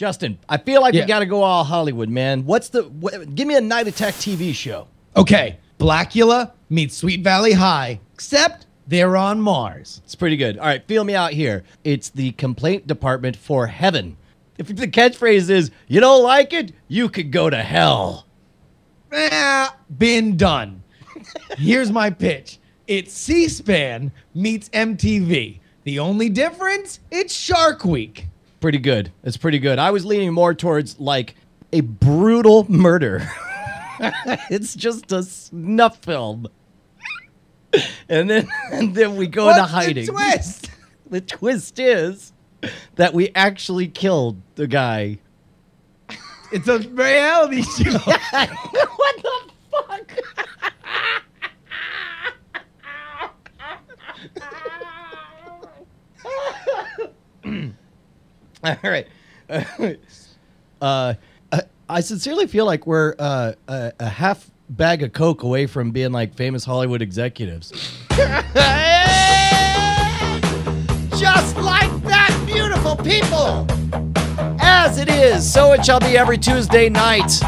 Justin, I feel like Yeah. we got to go all Hollywood, man. Give me a Night Attack TV show. Okay, Blackula meets Sweet Valley High, except they're on Mars. It's pretty good. All right, feel me out here. It's the complaint department for heaven. If the catchphrase is, you don't like it, you could go to hell. Been done. Here's my pitch. It's C-SPAN meets MTV. The only difference, it's Shark Week. Pretty good. It's pretty good. I was leaning more towards like a brutal murder. It's just a snuff film. And then we go into hiding. The twist? The twist is that we actually killed the guy. It's a reality show. What the fuck? All right. I sincerely feel like we're a half bag of Coke away from being like famous Hollywood executives. Just like that, beautiful people. As it is, so it shall be every Tuesday night.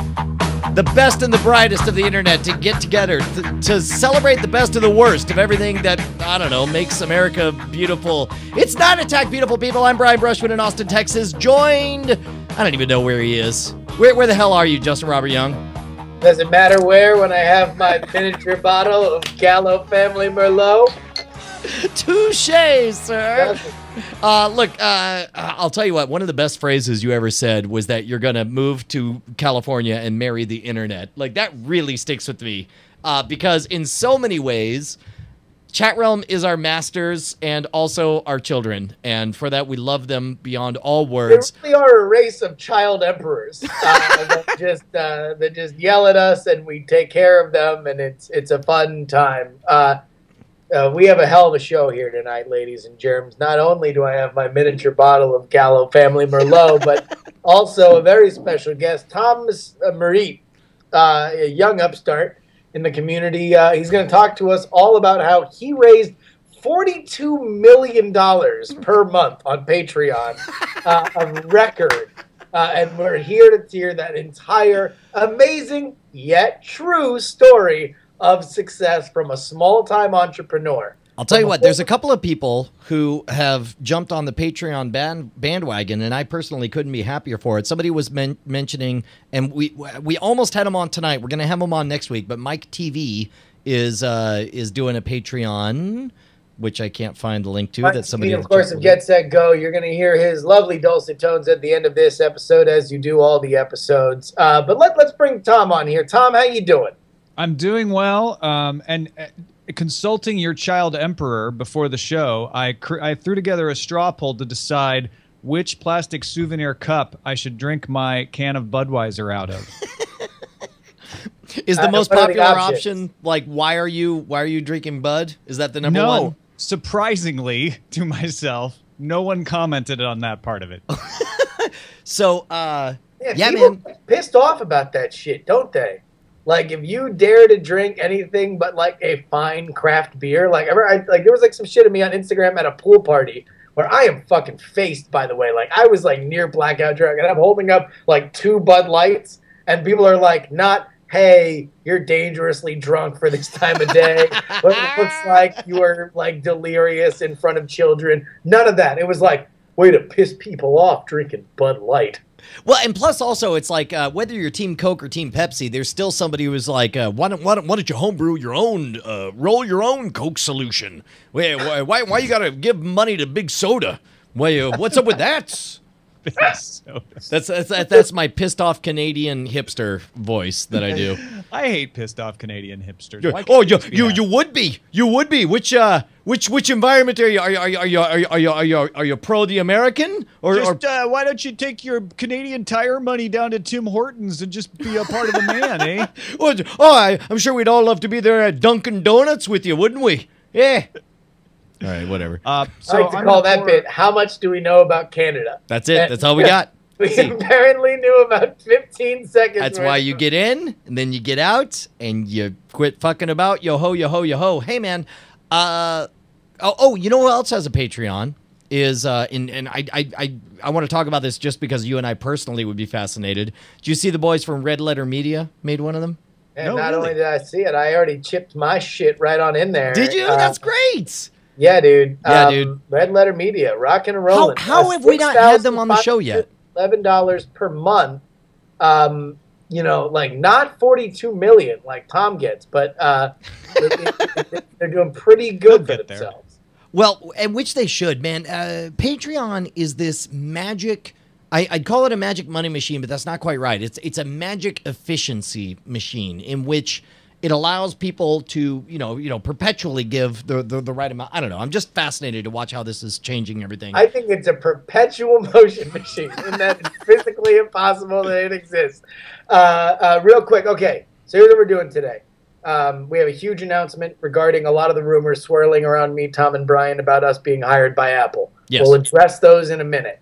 The best and the brightest of the internet to get together to celebrate the best of the worst of everything that, I don't know, makes America beautiful. It's Night Attack, beautiful people. I'm Brian Brushwood in Austin, Texas, joined, I don't even know where he is. Where the hell are you, Justin Robert Young? Does it matter where when I have my miniature bottle of Gallo Family Merlot? Touché, sir. Look, I'll tell you what, one of the best phrases you ever said was that you're going to move to California and marry the internet. Like, that really sticks with me because in so many ways, Chat Realm is our masters and also our children. And for that, we love them beyond all words. They really are a race of child emperors that just yell at us and we take care of them, and it's a fun time. We have a hell of a show here tonight, ladies and germs. Not only do I have my miniature bottle of Gallo Family Merlot, but also a very special guest, Thomas Merritt, a young upstart in the community. He's going to talk to us all about how he raised $42 million per month on Patreon, a record. And we're here to hear that entire amazing yet true story of success from a small-time entrepreneur. I'll tell you what, there's a couple of people who have jumped on the Patreon bandwagon, and I personally couldn't be happier for it. Somebody was mentioning, and we almost had him on tonight. We're going to have him on next week, but Mike TV is doing a Patreon, which I can't find the link to. Mike that somebody TV, of course, of Get Set Go. You're going to hear his lovely dulcet tones at the end of this episode, as you do all the episodes. But let's bring Tom on here. Tom, how you doing? I'm doing well, and consulting your child emperor before the show, I threw together a straw poll to decide which plastic souvenir cup I should drink my can of Budweiser out of. Is the most popular option like why are you drinking Bud? Is that the number one? No, surprisingly to myself, no one commented on that part of it. So, yeah, people get pissed off about that shit, don't they? Like, if you dare to drink anything but, like, a fine craft beer, like, there was, like, some shit of me on Instagram at a pool party where I am fucking faced, by the way. Like, I was, like, near blackout drunk, and I'm holding up, like, 2 Bud Lights, and people are, like, not, hey, you're dangerously drunk for this time of day, but it looks like you are, like, delirious in front of children. None of that. It was like, way to piss people off drinking Bud Light. Well, and plus also it's like whether you're Team Coke or Team Pepsi, there's still somebody who's like, why don't you homebrew your own, roll your own Coke solution? Why you gotta give money to Big Soda? What's up with that? That's my pissed off Canadian hipster voice that I do. I hate pissed off Canadian hipsters. Oh, you would be. Which environment are you? Are you pro the American or why don't you take your Canadian Tire money down to Tim Hortons and just be a part of the man, eh? I'm sure we'd all love to be there at Dunkin' Donuts with you, wouldn't we? Yeah. All right, whatever. So I like to call that bit, how much do we know about Canada? That's it. That's all we got. We apparently knew about 15 seconds. That's why you get in, and then you get out, and you quit fucking about. Yo ho, yo ho, yo ho. Hey, man. You know who else has a Patreon? is and I want to talk about this just because you and I personally would be fascinated. Do you see the boys from Red Letter Media made one of them? And No, not really? only did I see it, I already chipped my shit right on in there. Did you? That's great. Yeah, dude. Yeah, dude. Red Letter Media, rocking and rolling. How have we not had them on the show yet? $11 per month. You know, like not 42 million like Tom gets, but they're doing pretty good for get there. themselves. Well, and which they should, man. Patreon is this magic. I'd call it a magic money machine, but that's not quite right. It's a magic efficiency machine in which it allows people to, you know, perpetually give the right amount. I don't know. I'm just fascinated to watch how this is changing everything. I think it's a perpetual motion machine, and that it's physically impossible that it exists. Real quick, okay. So here's what we're doing today. We have a huge announcement regarding a lot of the rumors swirling around me, Tom, and Brian about us being hired by Apple. Yes. We'll address those in a minute.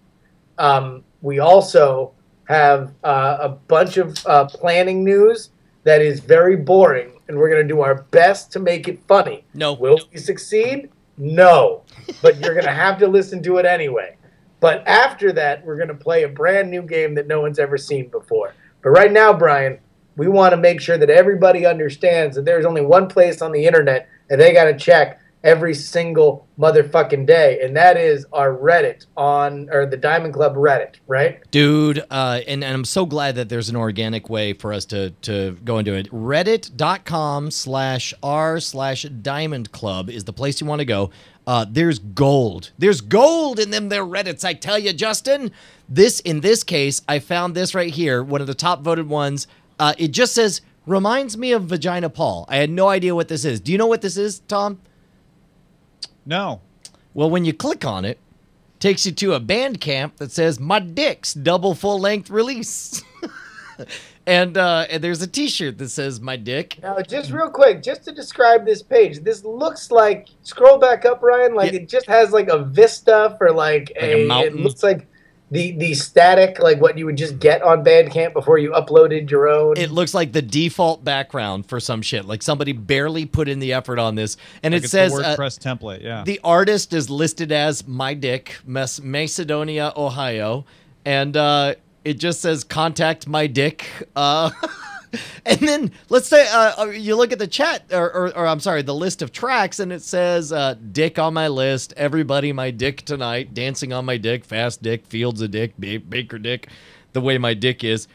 We also have a bunch of planning news that is very boring, and we're going to do our best to make it funny. No. Will we succeed? No. But you're going to have to listen to it anyway. But after that, we're going to play a brand new game that no one's ever seen before. But right now, Brian, we want to make sure that everybody understands that there's only one place on the internet that they got to check every single motherfucking day, and that is our Reddit or the Diamond Club Reddit, right? Dude, and I'm so glad that there's an organic way for us to go into it. Reddit.com/r/Diamond Club is the place you want to go. There's gold. There's gold in them there Reddits, I tell you, Justin. In this case, I found this right here, one of the top voted ones. It just says, reminds me of Vagina Paul. I had no idea what this is. Do you know what this is, Tom? No. Well, when you click on it, takes you to a Bandcamp that says "My Dick's Double Full-Length Release," and there's a T-shirt that says "My Dick." Now, just real quick, just to describe this page, this looks like, scroll back up, Ryan, like Yeah. it just has like a vista for like a mountain. It looks like the static, like what you would just get on Bandcamp before you uploaded your own. It looks like the default background for some shit. Like somebody barely put in the effort on this, and Like it it's says the WordPress template. Yeah. the artist is listed as My Dick, Macedonia, Ohio, and it just says "Contact My Dick." And then let's say you look at the chat, or I'm sorry, the list of tracks, and it says "Dick on my list," "Everybody My Dick Tonight," "Dancing on My Dick," "Fast Dick," "Fields of Dick," "Baker Dick," "The Way My Dick Is."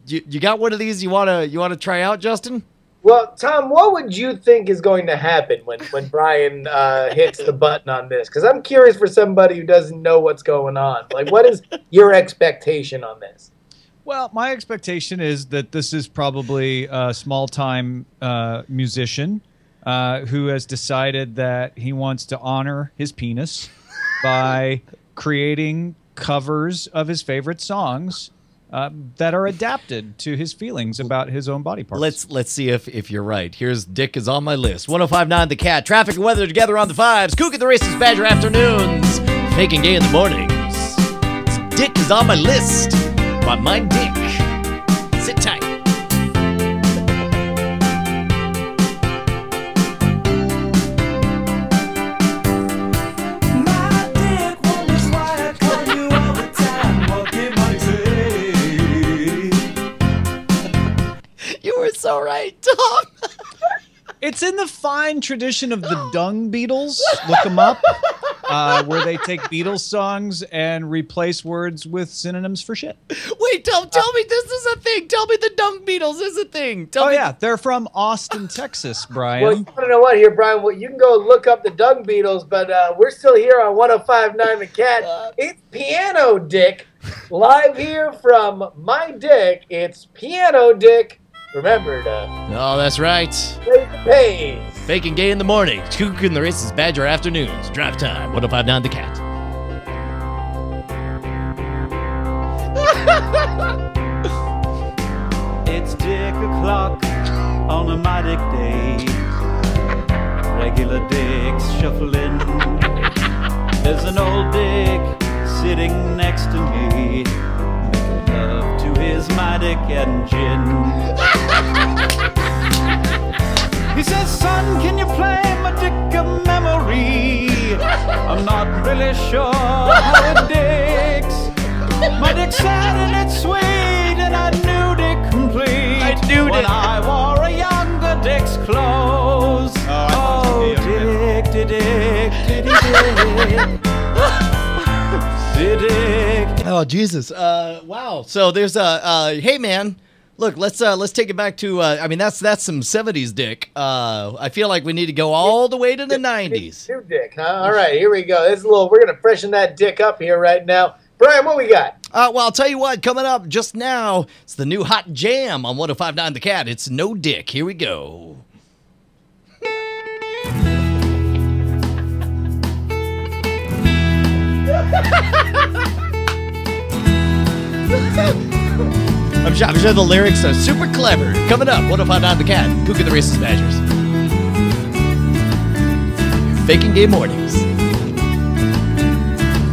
You got one of these you wanna try out, Justin? Well, Tom, what would you think is going to happen when Brian hits the button on this? Because I'm curious for somebody who doesn't know what's going on. Like, what is your expectation on this? Well, my expectation is that this is probably a small-time musician who has decided that he wants to honor his penis by creating covers of his favorite songs that are adapted to his feelings about his own body parts. Let's see if you're right. Here's "Dick Is on My List." 105.9 The Cat. Traffic and weather together on the fives. Kook at the Racist Badger afternoons. Making gay in the mornings. It's "Dick Is on My List" by My Dick. Sit tight. My dick wonders why I call you all the time. What it might take. You were so right, Tom. It's in the fine tradition of the Dung Beatles. Look them up. Where they take Beatles songs and replace words with synonyms for shit. Wait, tell me this is a thing. Tell me the Dung Beatles is a thing. Tell Oh me. yeah, they're from Austin, Texas, Brian. Well, you want to know what here, Brian? Well, you can go look up the Dung Beatles, but we're still here on 105.9 The Cat. It's Piano Dick, live here from My Dick. It's Piano Dick. Remember to Oh, that's right. play the page. Faking gay in the morning. Kook and the Racist Badger afternoons. Drive time. 105.9 The Cat. It's Dick o'clock on a My Dick day. Regular dicks shuffling. There's an old dick sitting next to me, making love to his My Dick and gin. He says, son, can you play my dick a memory? I'm not really really sure how it digs. My dick's sad and it's sweet, and I knew it complete. I knew when it. I wore a younger dick's clothes. Oh, dick, dick, dick, dick, dick, dick. Oh Jesus! Wow. So there's a hey man, look. Let's take it back to. I mean that's some '70s dick. I feel like we need to go all the way to the '90s. New dick, huh? All right, here we go. This is a little. We're gonna freshen that dick up here right now. Brian, what we got? Well, I'll tell you what. Coming up just now, it's the new hot jam on 105.9 The Cat. It's No Dick. Here we go. I'm sure the lyrics are super clever. Coming up, 105.9 The Cat. Cougar the Racist Badgers. Faking Gay Mornings.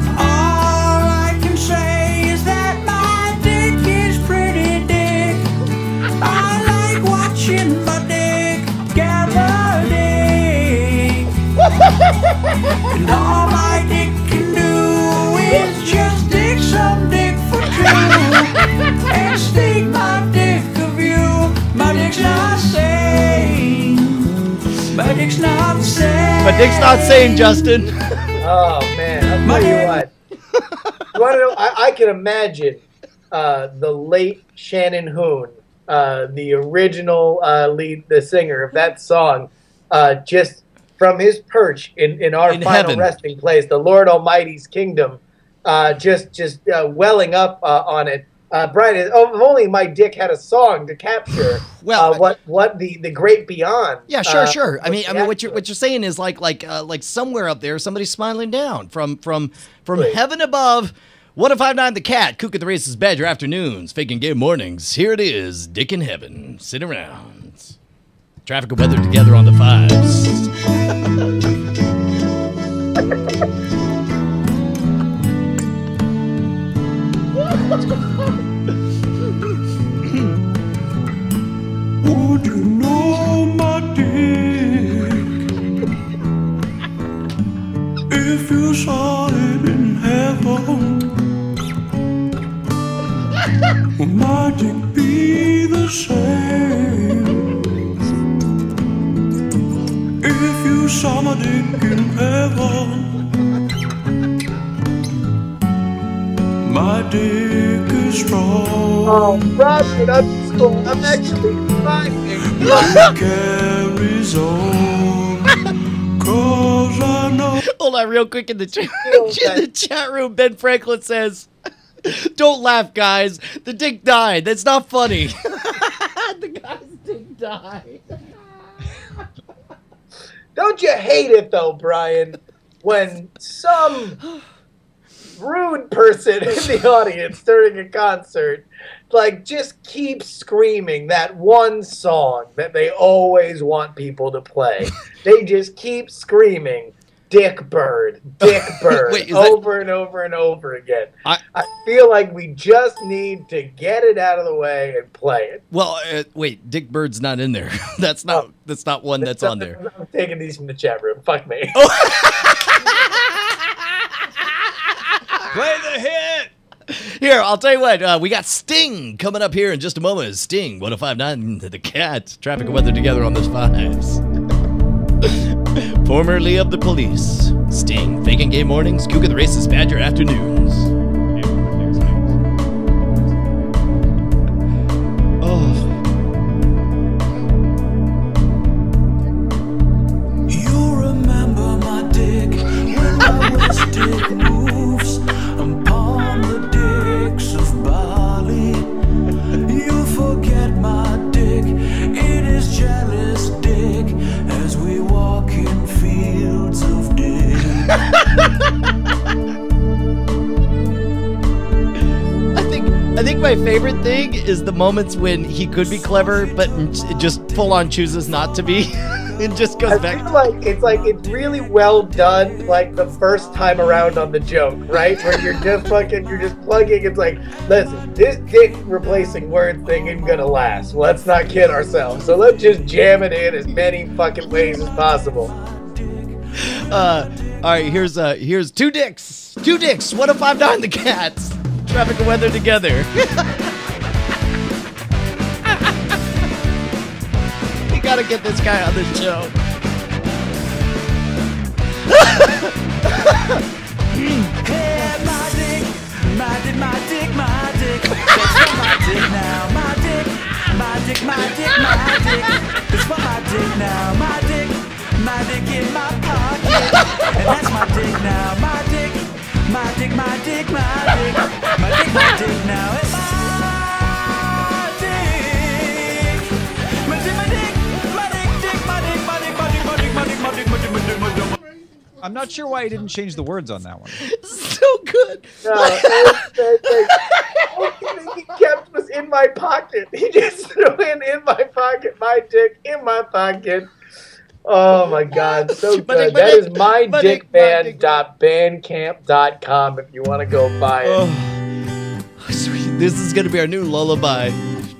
All I can say is that my dick is pretty dick. I like watching my dick gather dick. And all my dick can do is just dig some dick for two and stick my dick of you. My dick's not saying. My dick's not saying. My dick's not saying, Justin. Oh man, I'll tell you what. You want to know? I can imagine the late Shannon Hoon, the original the singer of that song, just from his perch in our final heaven. resting place, the Lord Almighty's kingdom, just welling up on it. Brian, if only my dick had a song to capture Well, what the great beyond. Yeah, sure. I mean, was what you're saying is like somewhere up there, somebody's smiling down from heaven above. 105.9 The Cat, Cougar the Racist Badger afternoons, Faking Gay Mornings. Here it is, Dick in Heaven. Sit around. Traffic and weather together on the fives. Would you know my dick if you saw it in heaven? Will my dick be the same if you saw my dick in heaven? My dick is strong. Oh, Robert, I'm actually crying. It carries on, 'cause I know. Hold on, real quick in the chat room. Ben Franklin says, "Don't laugh, guys. The dick died. That's not funny." The guy's dick died. Don't you hate it though, Brian, when some rude person in the audience during a concert just keeps screaming that one song that they always want people to play? They just keep screaming Dick Bird, Dick Bird Wait, over and over and over again. I feel like we just need to get it out of the way and play it. Well, wait, Dick Bird's not in there. That's not one that's on there. I'm taking these from the chat room. Fuck me. Play the hit. Here, I'll tell you what. We got Sting coming up here in just a moment. Sting, 105.9 The Cat. Traffic and weather together on this fives. Formerly of the Police. Sting, Faking Gay Mornings, Cougar the Racist Badger afternoons. You remember my dick when my wrist dick moves upon the dicks of Bali. You forget my dick, it is jealous dick as we walk in fields of dick. I think my favorite thing is the moments when he could be clever, but just full on chooses not to be. And just goes I back. feel like it's really well done, like the first time around on the joke, right? Where you're just plugging. It's like, listen, this dick replacing word thing isn't gonna last. Let's not kid ourselves. So let's just jam it in as many fucking ways as possible. All right, here's two dicks. Two dicks. What if I'm not the cats? Traffic and weather together. We gotta get this guy on the show. Hey, my dick, my dick, my dick, my dick. That's for my dick now, my dick, my dick, my dick, my dick. It's for my dick now, my dick in my pocket. And that's my dick now, my dick, my dick, my dick, my dick, my dick, my dick now. It's my dick, my dick, my dick, my dick, dick, my dick, my dick, my dick, my dick, my dick, my dick, my dick, my dick, my dick. I'm not sure why he didn't change the words on that one. So good. No, he kept was in my pocket. He just threw in my pocket, my dick in my pocket. Oh my God, so good. That is mydickband.bandcamp.com if you want to go buy it. Oh, sweet. This is gonna be our new lullaby,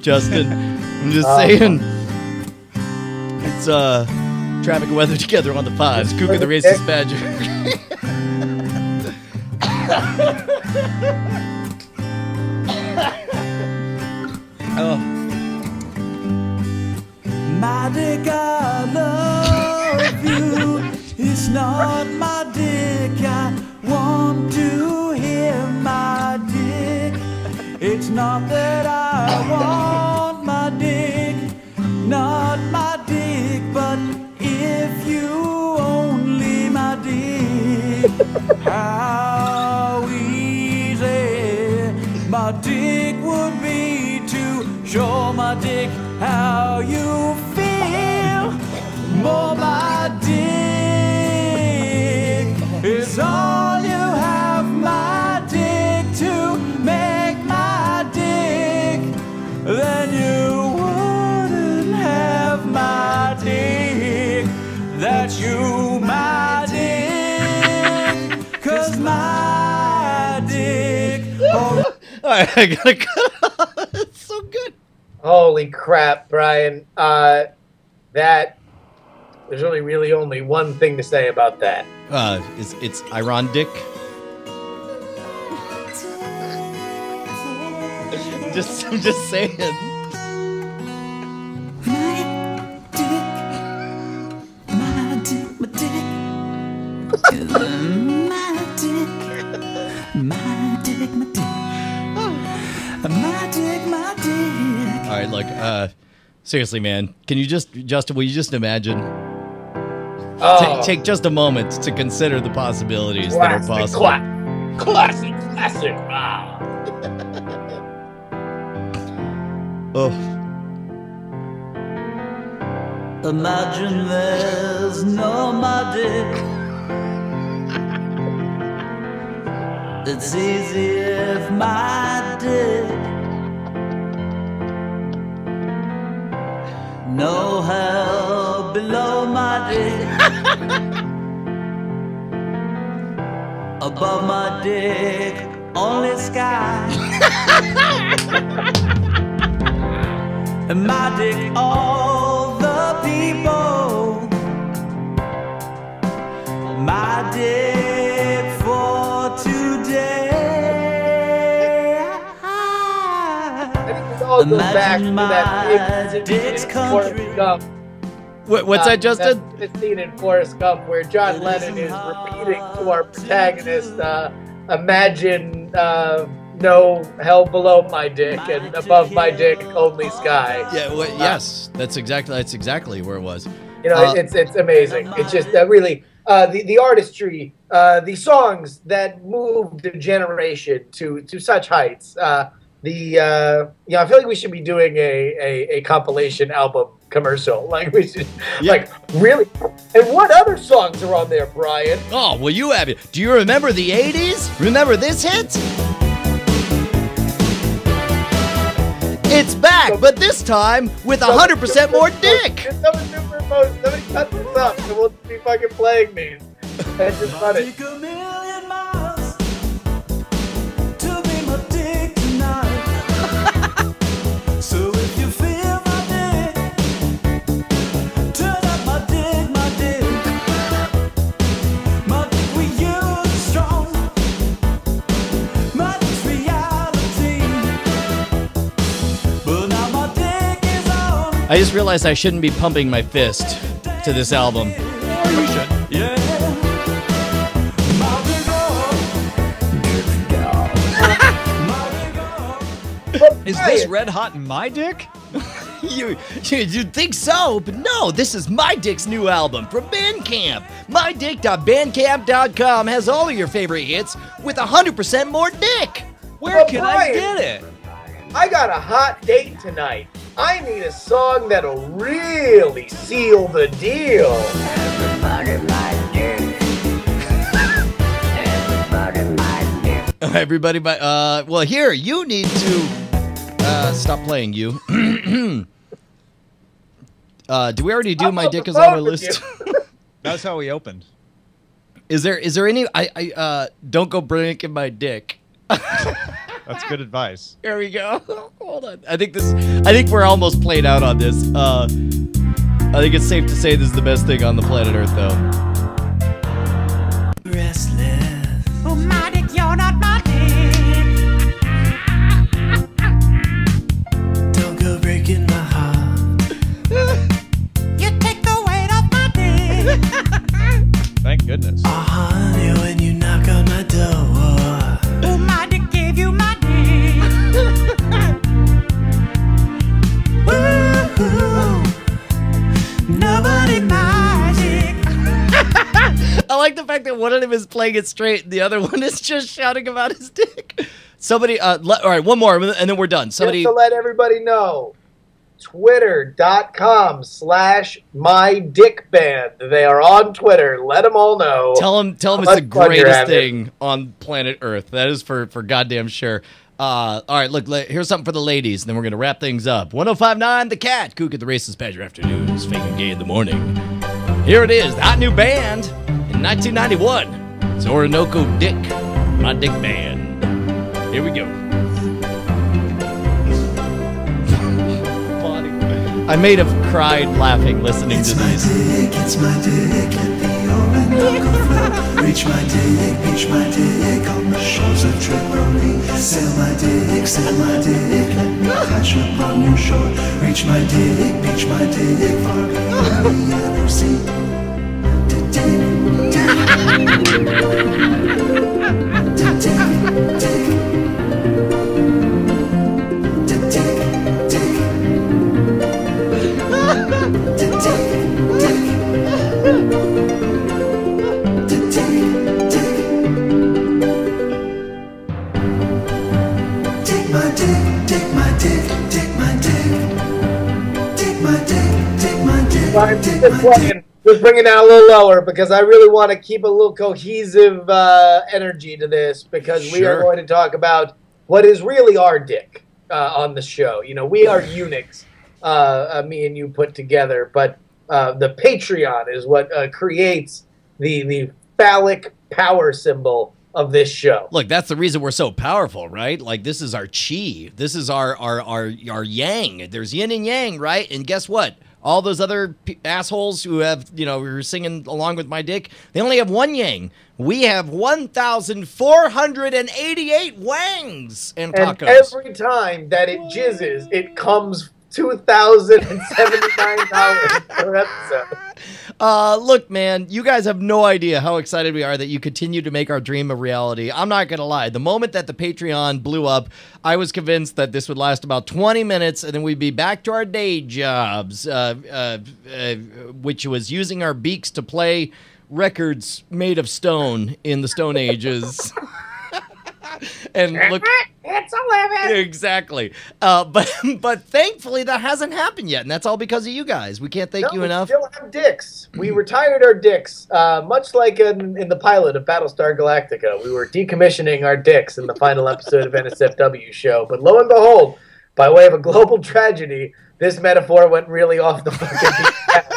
Justin. I'm just saying. It's traffic and weather together on the fives. Kook and the Racist Badger. Oh. My dick, I love you. It's not my dick. I want to hear my dick. It's not that I want my dick, not my dick, but if you only my dick, how easy my dick would be to show my dick how you feel. More my dick is all you have, my dick, to make my dick. Then you wouldn't have my dick. That's you, my dick. 'Cause my dick. Oh. All right, I gotta cut off. It's so good. Holy crap, Brian. That there's really only one thing to say about that. It's Iron Dick. I'm just saying. All right, look. Seriously, man. Can you Justin? Will you just imagine? Take just a moment to consider the possibilities that are possible. Classic. Oh. Imagine there's no my dick. It's easy if my dick. No hell below my dick. Above my dick, only sky. And my dick, all the people. My dick for today. It all goes back to that dick's country. What's that, Justin? That scene in Forrest Gump where John Lennon is repeating to our protagonist, imagine no hell below my dick and above my dick only sky. Yeah. Well, yes. That's exactly where it was. You know, it's amazing. It's just really the artistry, the songs that moved a generation to such heights. I feel like we should be doing a compilation album commercial. Like we should, like really. And what other songs are on there, Brian? Oh, well, you have it. Do you remember the '80s? Remember this hit? It's back, but this time with 100% more dick. Somebody cut this up, and we'll be fucking playing these. That's just funny. Take a million miles to be my dick tonight. So if you feel my dick, turn up my dick, my dick. My dick I just realized I shouldn't be pumping my fist to this album. Yeah. Is this Red Hot in My Dick? You'd think so, but no, this is My Dick's new album from Bandcamp. MyDick.bandcamp.com has all of your favorite hits with 100% more dick. Where can I Brian, get it? I got a hot date tonight. I need a song that'll really seal the deal. Everybody, well, here, you need to stop playing, you. Do we already do I'm My off Dick the is on our phone with list? That's how we opened. Is there any, don't go breaking my dick. That's good advice. Here we go. Hold on. I think we're almost played out on this. I think it's safe to say this is the best thing on the planet Earth, though. Oh, my dick, you're not my dick. Don't go breaking my heart. You take the weight off my dick. Thank goodness. Oh, honey, when you knock on my door. Oh, my dick gave you my dick. Ooh, Nobody my dick. I like the fact that one of them is playing it straight and the other one is just shouting about his dick. Somebody, all right, one more and then we're done. Somebody, Just to let everybody know, twitter.com/mydickband. They are on Twitter. Let them all know. tell them it's How the much fun you're greatest having. thing on planet Earth. That is for goddamn sure. All right, look, here's something for the ladies, and then we're going to wrap things up. 105.9 The Cat, Kook at the Racist Badger Afternoons, Fake and Gay in the Morning. Here it is, the hot new band in 1991. It's Orinoco Dick, My Dick Band. Here we go. I may have cried laughing listening it's to my these. dick, it's my dick at the Orinoco flow. Reach my dick on the shores of Tripoli. Sail my dick, let me catch upon your shore. Reach my dick, far beyond the yellow sea. Dick, dick, dick. Just bring it down a little lower because I really want to keep a little cohesive energy to this because we are Sure. going to talk about what is really our dick on the show. You know, we are eunuchs, me and you put together, but the Patreon is what creates the phallic power symbol of this show. Look, that's the reason we're so powerful, right? Like, this is our chi. This is our yang. There's yin and yang, right? And guess what? All those other assholes who have, who are singing along with my dick, they only have one yang. We have 1,488 wangs and And tacos. every time that it jizzes, it comes $2,079 per episode. Look, man, you guys have no idea how excited we are that you continue to make our dream a reality. I'm not going to lie. The moment that the Patreon blew up, I was convinced that this would last about 20 minutes and then we'd be back to our day jobs, which was using our beaks to play records made of stone in the Stone Ages. And look, It's a living. exactly. But thankfully that hasn't happened yet, and that's all because of you guys. We can't thank you we enough. still have dicks. We retired our dicks, much like in the pilot of Battlestar Galactica. We were decommissioning our dicks in the final episode of NSFW show. But lo and behold, by way of a global tragedy, this metaphor went really off the fucking beat path.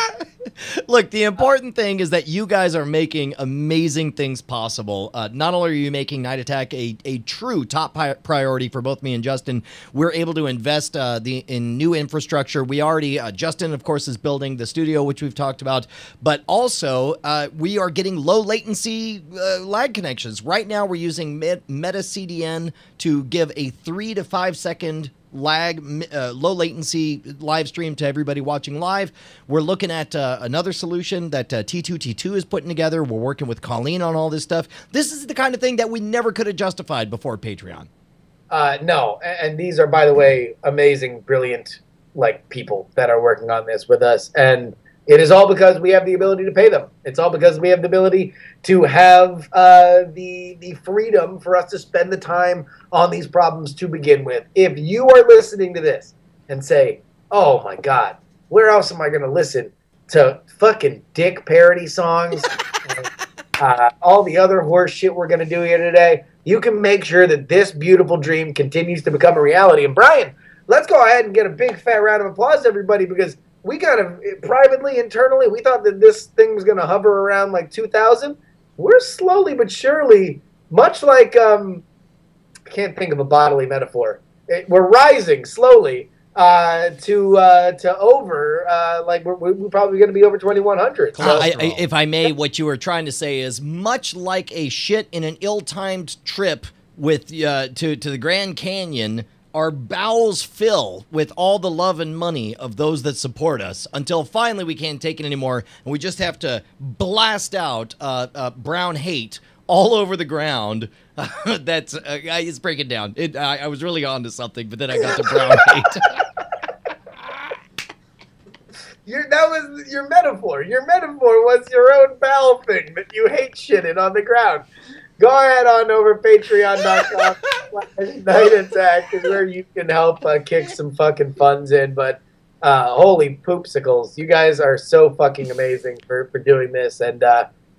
Look, the important thing is that you guys are making amazing things possible. Not only are you making Night Attack a true top priority for both me and Justin, we're able to invest in new infrastructure. We already, Justin, of course, is building the studio, which we've talked about, but also we are getting low latency lag connections. Right now, we're using Meta CDN to give a 3 to 5 second lag, low latency live stream to everybody watching live. We're looking at another solution that T2T2 is putting together. We're working with Colleen on all this stuff. This is the kind of thing that we never could have justified before Patreon. No, and these are, by the way, amazing, brilliant, people that are working on this with us, and it is all because we have the ability to pay them. It's all because we have the ability to have the freedom for us to spend the time on these problems to begin with. If you are listening to this and say, "Oh my God, where else am I going to listen to fucking dick parody songs?" and, all the other horse shit we're going to do here today, you can make sure that this beautiful dream continues to become a reality. And Brian, let's go ahead and get a big fat round of applause to everybody, because we kind of privately, internally, we thought that this thing was going to hover around 2,000. We're slowly but surely, much like, I can't think of a bodily metaphor. We're rising slowly to over, we're probably going to be over 2,100. If I may, what you were trying to say is much like a shit in an ill-timed trip with to the Grand Canyon, our bowels fill with all the love and money of those that support us until finally we can't take it anymore, and we just have to blast out brown hate all over the ground. That's it's breaking down. I was really on to something, but then I got to brown hate. That was your metaphor. Your metaphor was your own bowel thing that you hate shitting on the ground. Go ahead on over patreon.com/Night Attack is where you can help kick some fucking funds in. But holy poopsicles, you guys are so fucking amazing for doing this, and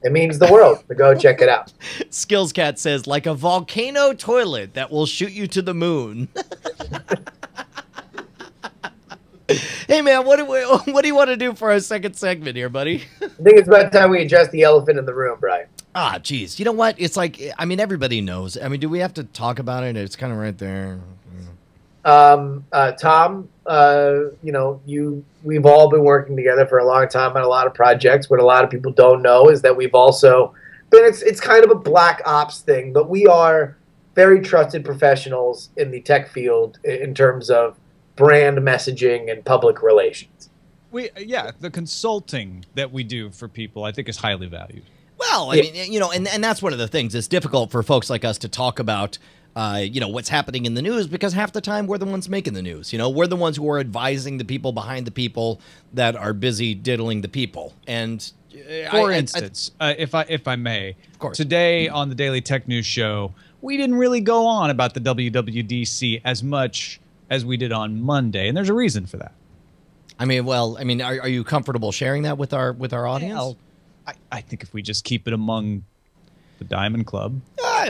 it means the world. So go check it out. Skillscat says, like a volcano toilet that will shoot you to the moon. Hey, man, what do you want to do for our second segment here, buddy? I think it's about time we address the elephant in the room, Brian. Ah, geez. You know what? It's like, I mean, everybody knows. I mean, do we have to talk about it? It's kind of right there. Tom, we've all been working together for a long time on a lot of projects. What a lot of people don't know is that we've also been, it's kind of a black ops thing, but we are very trusted professionals in the tech field in terms of brand messaging and public relations. The consulting that we do for people, I think, is highly valued. Well, I mean, and that's one of the things. It's difficult for folks like us to talk about, what's happening in the news, because half the time we're the ones making the news. We're the ones who are advising the people behind the people that are busy diddling the people. And for instance, if I may, of course, today on the Daily Tech News Show, we didn't really go on about the WWDC as much as we did on Monday, and there's a reason for that. Are you comfortable sharing that with our audience? Yeah, I think if we just keep it among the Diamond Club. What?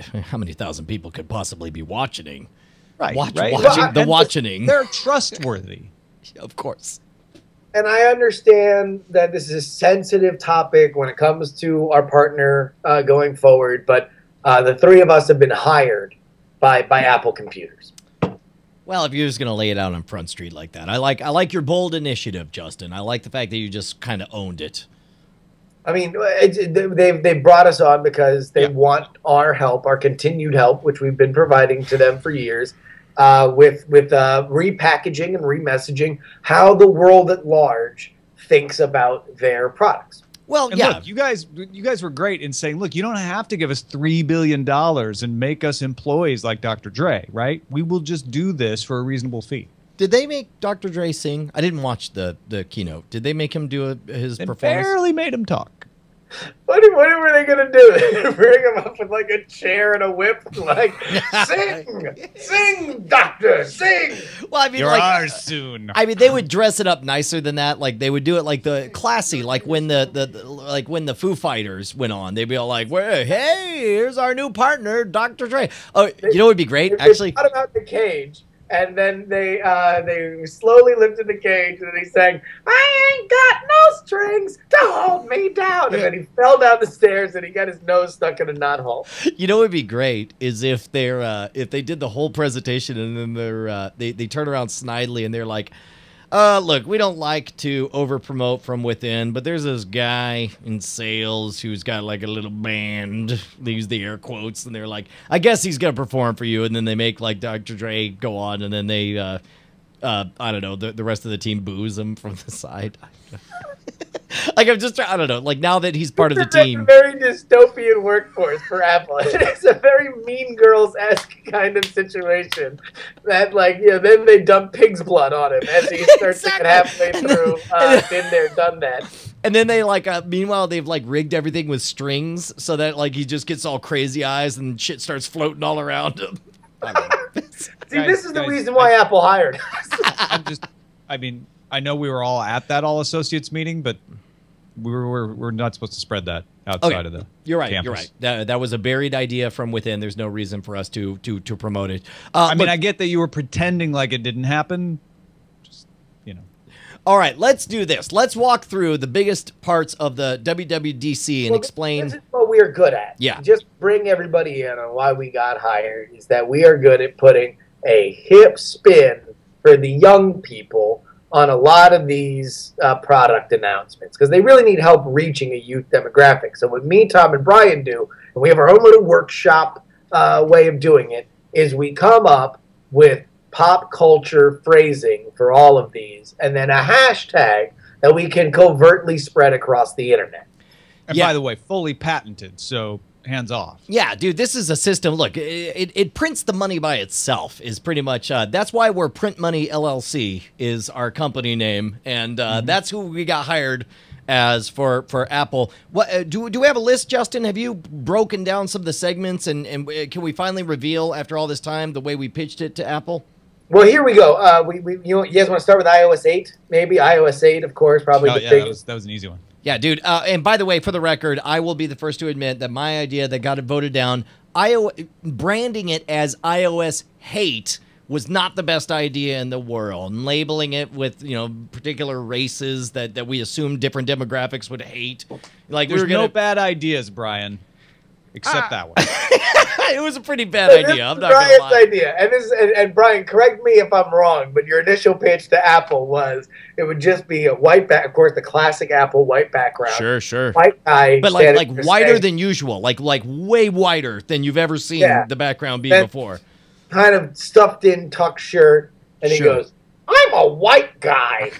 How many thousand people could possibly be watching? Right. Watching. They're trustworthy. Of course. And I understand that this is a sensitive topic when it comes to our partner going forward, but the three of us have been hired by Apple Computers. Well, if you're just going to lay it out on Front Street like that. I like your bold initiative, Justin. I like the fact that you just kind of owned it. I mean, they brought us on because they want our help, our continued help, which we've been providing to them for years, with repackaging and remessaging how the world at large thinks about their products. Well, and look, you guys were great in saying, look, you don't have to give us $3 billion and make us employees like Dr. Dre, right? We will just do this for a reasonable fee. Did they make Dr. Dre sing? I didn't watch the keynote. Did they make him do his performance? Barely made him talk. What were they going to do? Bring him up with a chair and a whip? Sing, doctor, sing! Well, I mean, you're ours soon. I mean, they would dress it up nicer than that. Like, they would do it like the classy, like when the Foo Fighters went on. They'd be all like, "Hey, here's our new partner, Dr. Dre." Oh, you know what would be great? Actually, they brought him out the cage. And then they slowly lifted the cage, and then he sang, "I ain't got no strings to hold me down." And then he fell down the stairs, and he got his nose stuck in a knothole. You know what would be great is if they did the whole presentation, and then they turn around snidely, and they're like, Look, we don't like to over promote from within, but there's this guy in sales who's got like a little band. They use the air quotes, and they're like, I guess he's gonna perform for you, and then they make like Dr. Dre go on, and then they, I don't know, the rest of the team boos him from the side. Like I'm just, I don't know. Like now that he's part of the team, It's a very dystopian workforce for Apple. It's a very Mean Girls-esque kind of situation. That like, then they dump pig's blood on him as he starts to get halfway through. Been there, done that. and then they like, meanwhile they've like rigged everything with strings so that like he just gets all crazy eyes and shit starts floating all around him. I don't know. See, this is the reason why Apple hired us. I know we were all at that All Associates meeting, but we're not supposed to spread that outside of the You're right. campus. You're right. That was a buried idea from within. There's no reason for us to promote it. I mean, look, I get that you were pretending like it didn't happen. Just, all right, let's do this. Let's walk through the biggest parts of the WWDC and explain. This is what we're good at. Yeah. Just bring everybody in on why we got hired. Is that we are good at putting a hip spin for the young people on a lot of these product announcements, because they really need help reaching a youth demographic. So what me, Tom, and Brian do, and we have our own little workshop way of doing it, is we come up with pop culture phrasing for all of these, and then a hashtag that we can covertly spread across the internet. and Yeah. by the way, fully patented, so hands off. Yeah, dude, this is a system. Look, it prints the money by itself. Is pretty much that's why we're Print Money LLC is our company name, and that's who we got hired as for Apple. What do we have a list, Justin? Have you broken down some of the segments, and can we finally reveal after all this time the way we pitched it to Apple? Well, here we go. You guys want to start with iOS 8? Maybe iOS 8, of course, probably Oh, the yeah, biggest. that was an easy one. Yeah, dude. And by the way, for the record, I will be the first to admit that my idea that got it voted down, branding it as iOS hate was not the best idea in the world. And labeling it with, particular races that we assumed different demographics would hate. Like There's we were gonna, no bad ideas, Brian, except that one. it was a pretty bad idea. I'm not gonna Brian's lie. idea. And Brian, correct me if I'm wrong, but your initial pitch to Apple was it would just be a white back, of course, the classic Apple white background. Sure. White guy. But standing like there wider saying, than usual, like way wider than you've ever seen Yeah. the background be Then- before. kind of stuffed in tuck shirt, and he Sure. goes, "I'm a white guy,"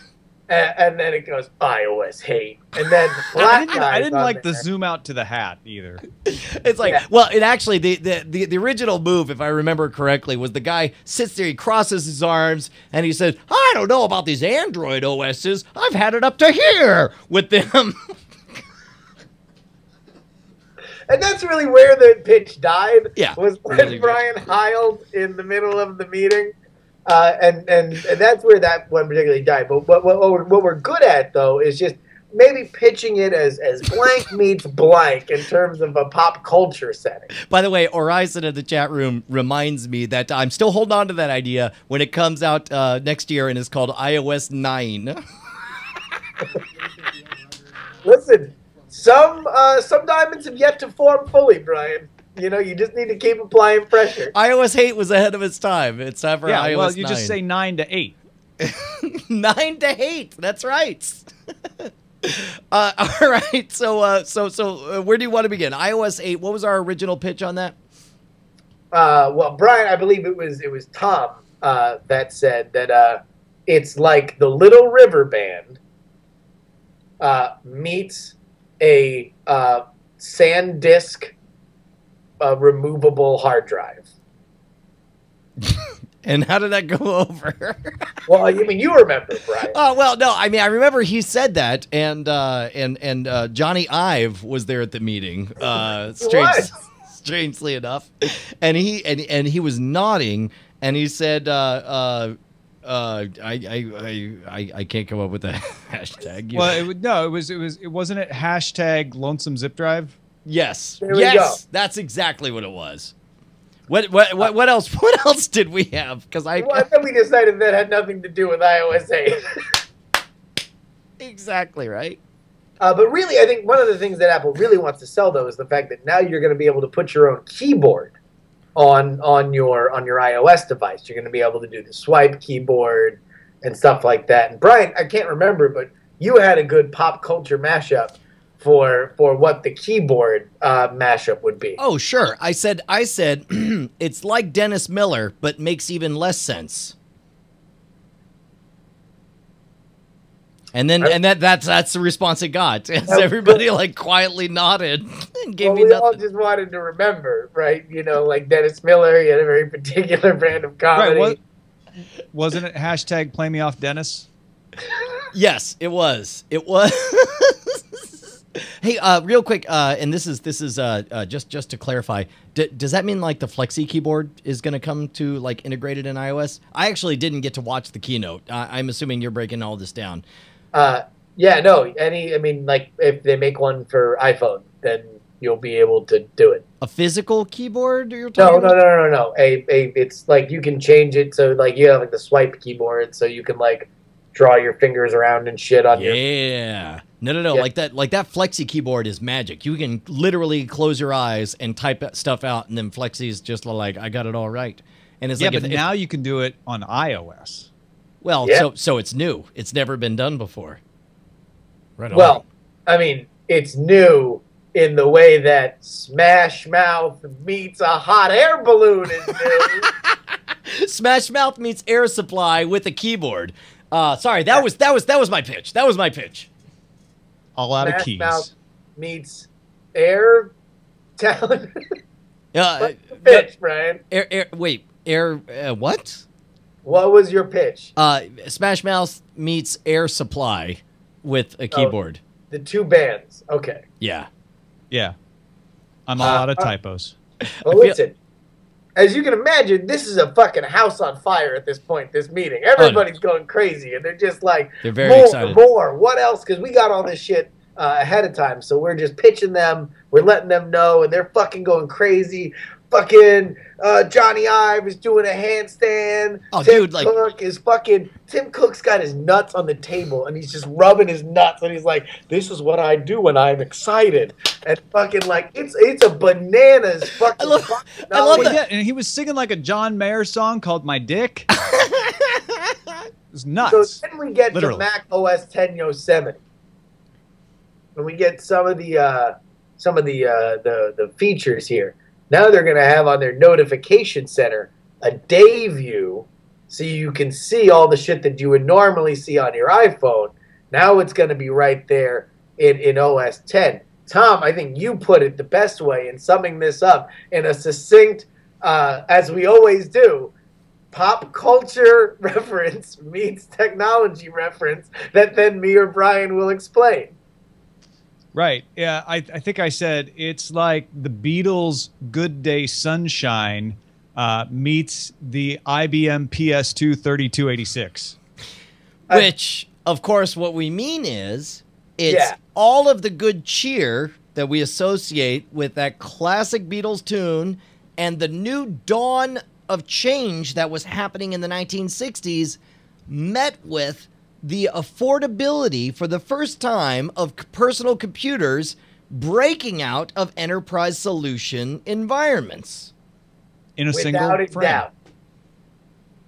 and then it goes iOS hate, and then black I didn't guys like on the zoom out to the hat either. It's like, Yeah. well, it actually, the original move, if I remember correctly, was the guy sits there, he crosses his arms, and he says, I don't know about these Android OSs. I've had it up to here with them. And that's really where the pitch died. Yeah, Was when really Brian Heiled in the middle of the meeting. And that's where that one particularly died. But what we're good at, though, is just maybe pitching it as blank meets blank in terms of a pop culture setting. By the way, Horizon in the chat room reminds me that I'm still holding on to that idea when it comes out next year and is called iOS 9. Listen, some diamonds have yet to form fully, Brian. You just need to keep applying pressure. iOS 8 was ahead of its time. It's time for Yeah, iOS well, 9. you just say 9 to 8. 9 to 8. That's right. All right. So where do you want to begin? iOS 8. What was our original pitch on that? Well, Brian, I believe it was Tom that said that it's like the Little River Band meets a SanDisk removable hard drive. And how did that go over? Well, I mean, you remember, Brian. Oh well, no. I mean, I remember he said that, and Johnny Ive was there at the meeting. Strangely enough, and he was nodding, and he said, I can't come up with a hashtag. Well, it wasn't it hashtag lonesome zip drive? Yes, There we go. That's exactly what it was. What else? What else did we have? Because Well, I thought we decided that had nothing to do with iOS 8. exactly right. But really, I think one of the things that Apple really wants to sell, though, is the fact that now you're going to be able to put your own keyboard on your iOS device. You're going to be able to do the swipe keyboard and stuff like that. And Brian, I can't remember, but you had a good pop culture mashup for what the keyboard mashup would be. Oh, sure. I said it's like Dennis Miller, but makes even less sense. And then that's the response it got. As everybody like quietly nodded and gave me we all nothing. just wanted to remember, right? You know, like Dennis Miller, he had a very particular brand of comedy. Right, wasn't it hashtag play me off Dennis? Yes, it was. It was. Hey, real quick, and this is just to clarify. Does that mean like the Flexi keyboard is going to come to like integrated in iOS? I actually didn't get to watch the keynote. I'm assuming you're breaking all this down. Yeah, no. I mean, like if they make one for iPhone, then you'll be able to do it. A physical keyboard? You're No, talking about? no. It's like you can change it so like you have like the swipe keyboard, so you can like draw your fingers around and shit on your. Yeah. No. Yeah. Like that Flexi keyboard is magic. You can literally close your eyes and type stuff out, and then Flexi's just like, I got it all right. And it's Yeah, like but now you can do it on iOS. well, Yeah. so it's new. It's never been done before. Right on. Well, I mean, it's new in the way that Smash Mouth meets a hot air balloon is new. Smash Mouth meets Air Supply with a keyboard. Sorry, that was my pitch. That was my pitch. All out of Smash keys. Mouth meets Air Town. What's the pitch, Brian? What? What was your pitch? Smash Mouth meets Air Supply with a keyboard. The two bands. Okay. Yeah. Yeah. I'm all out of typos. Well, listen. As you can imagine, this is a fucking house on fire at this point, this meeting. Everybody's going crazy, and they're just like, They're very more, excited. more. What else? Because we got all this shit ahead of time, so we're just pitching them. We're letting them know, and they're fucking going crazy. Fucking Johnny Ive is doing a handstand. Oh, Tim dude, like- Cook is fucking. Tim Cook's got his nuts on the table, and he's just rubbing his nuts, and he's like, "This is what I do when I'm excited." And fucking like, it's a bananas fucking. I love Well, that. yeah, and he was singing like a John Mayer song called "My Dick." It was nuts. So then we get Literally. to Mac OS 10 Yosemite, and we get some of the features here. Now they're going to have on their notification center a day view, so you can see all the shit that you would normally see on your iPhone. Now it's going to be right there in OS 10. Tom, I think you put it the best way in summing this up in a succinct, as we always do, pop culture reference meets technology reference that then me or Brian will explain. Right. Yeah, I think I said it's like the Beatles' Good Day Sunshine meets the IBM PS2 3286. Which, of course, what we mean is it's Yeah. all of the good cheer that we associate with that classic Beatles tune and the new dawn of change that was happening in the 1960s met with the affordability for the first time of personal computers breaking out of enterprise solution environments. In a Without single a frame. doubt.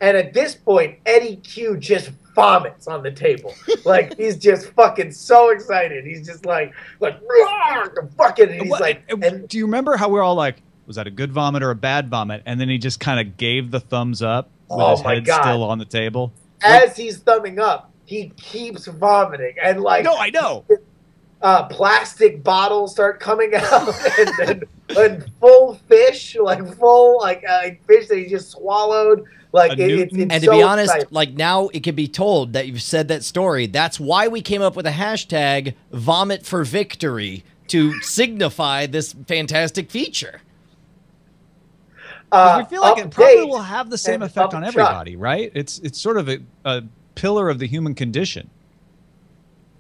And at this point, Eddie Q just vomits on the table. Like, he's just fucking so excited. He's just like fucking, and he's What- like, and do you remember how we're all like, was that a good vomit or a bad vomit? And then he just kind of gave the thumbs up with Oh his my head God. still on the table. as he's thumbing up, he keeps vomiting. And like, No, I know. plastic bottles start coming out, and full fish, like full fish that he just swallowed. Like it's And to so be honest, exciting. like now it can be told that you've said that story. That's why we came up with a hashtag vomit for victory to signify this fantastic feature. 'Cause we feel like it probably update will have the same and effect on upchuck. everybody, right? It's sort of a pillar of the human condition.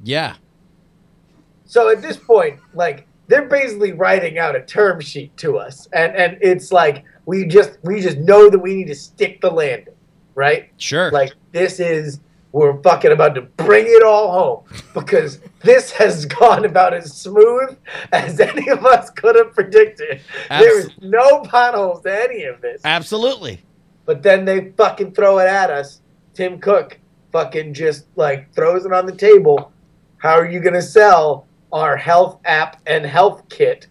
Yeah. So at this point, like they're basically writing out a term sheet to us, and it's like we just know that we need to stick the landing, right? Sure. Like we're fucking about to bring it all home because this has gone about as smooth as any of us could have predicted. There is no potholes to any of this. Absolutely. But then they fucking throw it at us. Tim Cook fucking just like throws it on the table. How are you gonna sell our health app and health kit,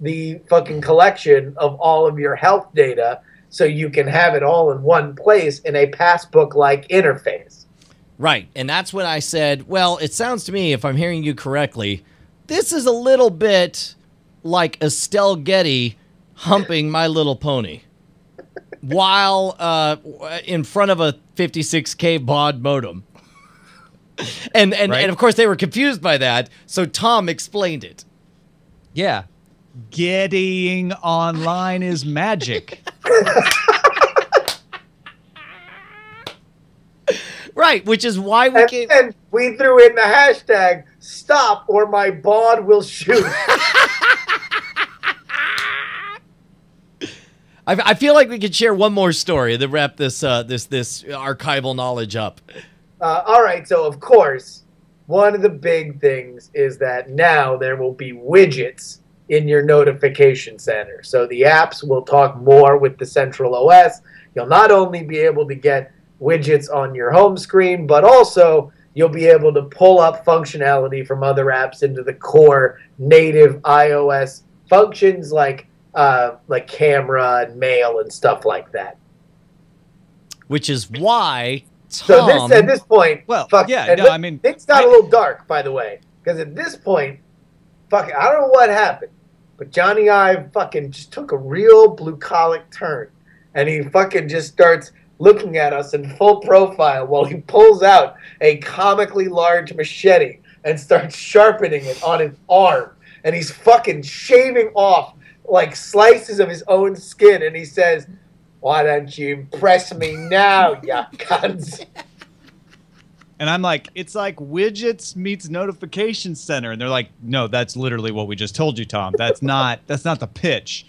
the fucking collection of all of your health data, so you can have it all in one place in a passbook-like interface? Right. And that's when I said, well, it sounds to me, if I'm hearing you correctly, this is a little bit like Estelle Getty humping My Little Pony while in front of a 56K baud modem. And of course they were confused by that, so Tom explained it. Yeah. Getting online is magic. Right, which is why we came. And we threw in the hashtag stop or my baud will shoot. I feel like we could share one more story to wrap this this archival knowledge up. All right, so of course, one of the big things is that now there will be widgets in your notification center. So the apps will talk more with the central OS. You'll not only be able to get widgets on your home screen, but also you'll be able to pull up functionality from other apps into the core native iOS functions like camera and mail and stuff like that. Which is why So Tom. at this point, Well, fuck, yeah, and no, look, I mean, things got a little dark, by the way, because at this point, fucking, I don't know what happened, but Johnny Ive fucking just took a real blue-collar turn, and he fucking just starts looking at us in full profile while he pulls out a comically large machete and starts sharpening it on his arm, and he's fucking shaving off like slices of his own skin, and he says, "Why don't you impress me now, you cunts?" And I'm like, it's like widgets meets notification center, and they're like, no, that's literally what we just told you, Tom. That's not the pitch,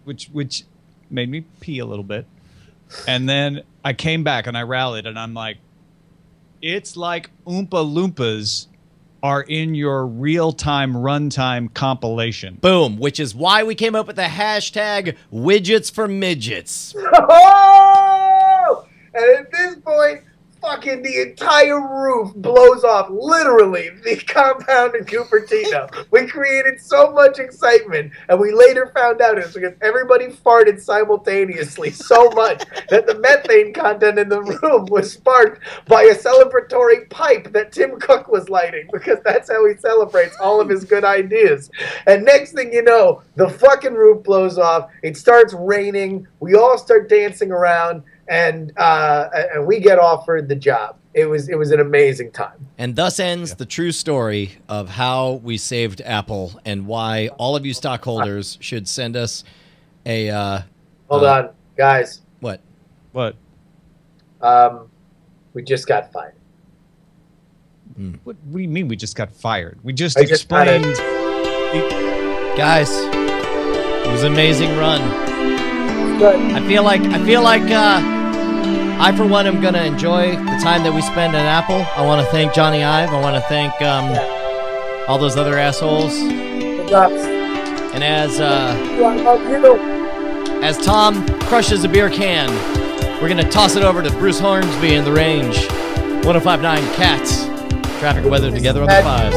which made me pee a little bit. And then I came back and I rallied, and I'm like, it's like Oompa Loompas are in your real-time runtime compilation. Boom, which is why we came up with the hashtag widgets for midgets. Oh! And at this point, fucking the entire roof blows off, literally, the compound in Cupertino. We created so much excitement, and we later found out it was because everybody farted simultaneously so much that the methane content in the room was sparked by a celebratory pipe that Tim Cook was lighting, because that's how he celebrates all of his good ideas. And next thing you know, the fucking roof blows off, it starts raining, we all start dancing around, and we get offered the job. It was an amazing time. And thus ends the true story of how we saved Apple and why all of you stockholders should send us a Hold on, guys. what? What? We just got fired. What do you mean we just got fired? We just I just got it. explained. Guys, it was an amazing run. Good. I feel like I, for one, am going to enjoy the time that we spend at Apple. I want to thank Johnny Ive. I want to thank all those other assholes. Good job. And I love you. as Tom crushes a beer can, we're going to toss it over to Bruce Hornsby in the range. 1059 Cats. Traffic and weather together on the fives.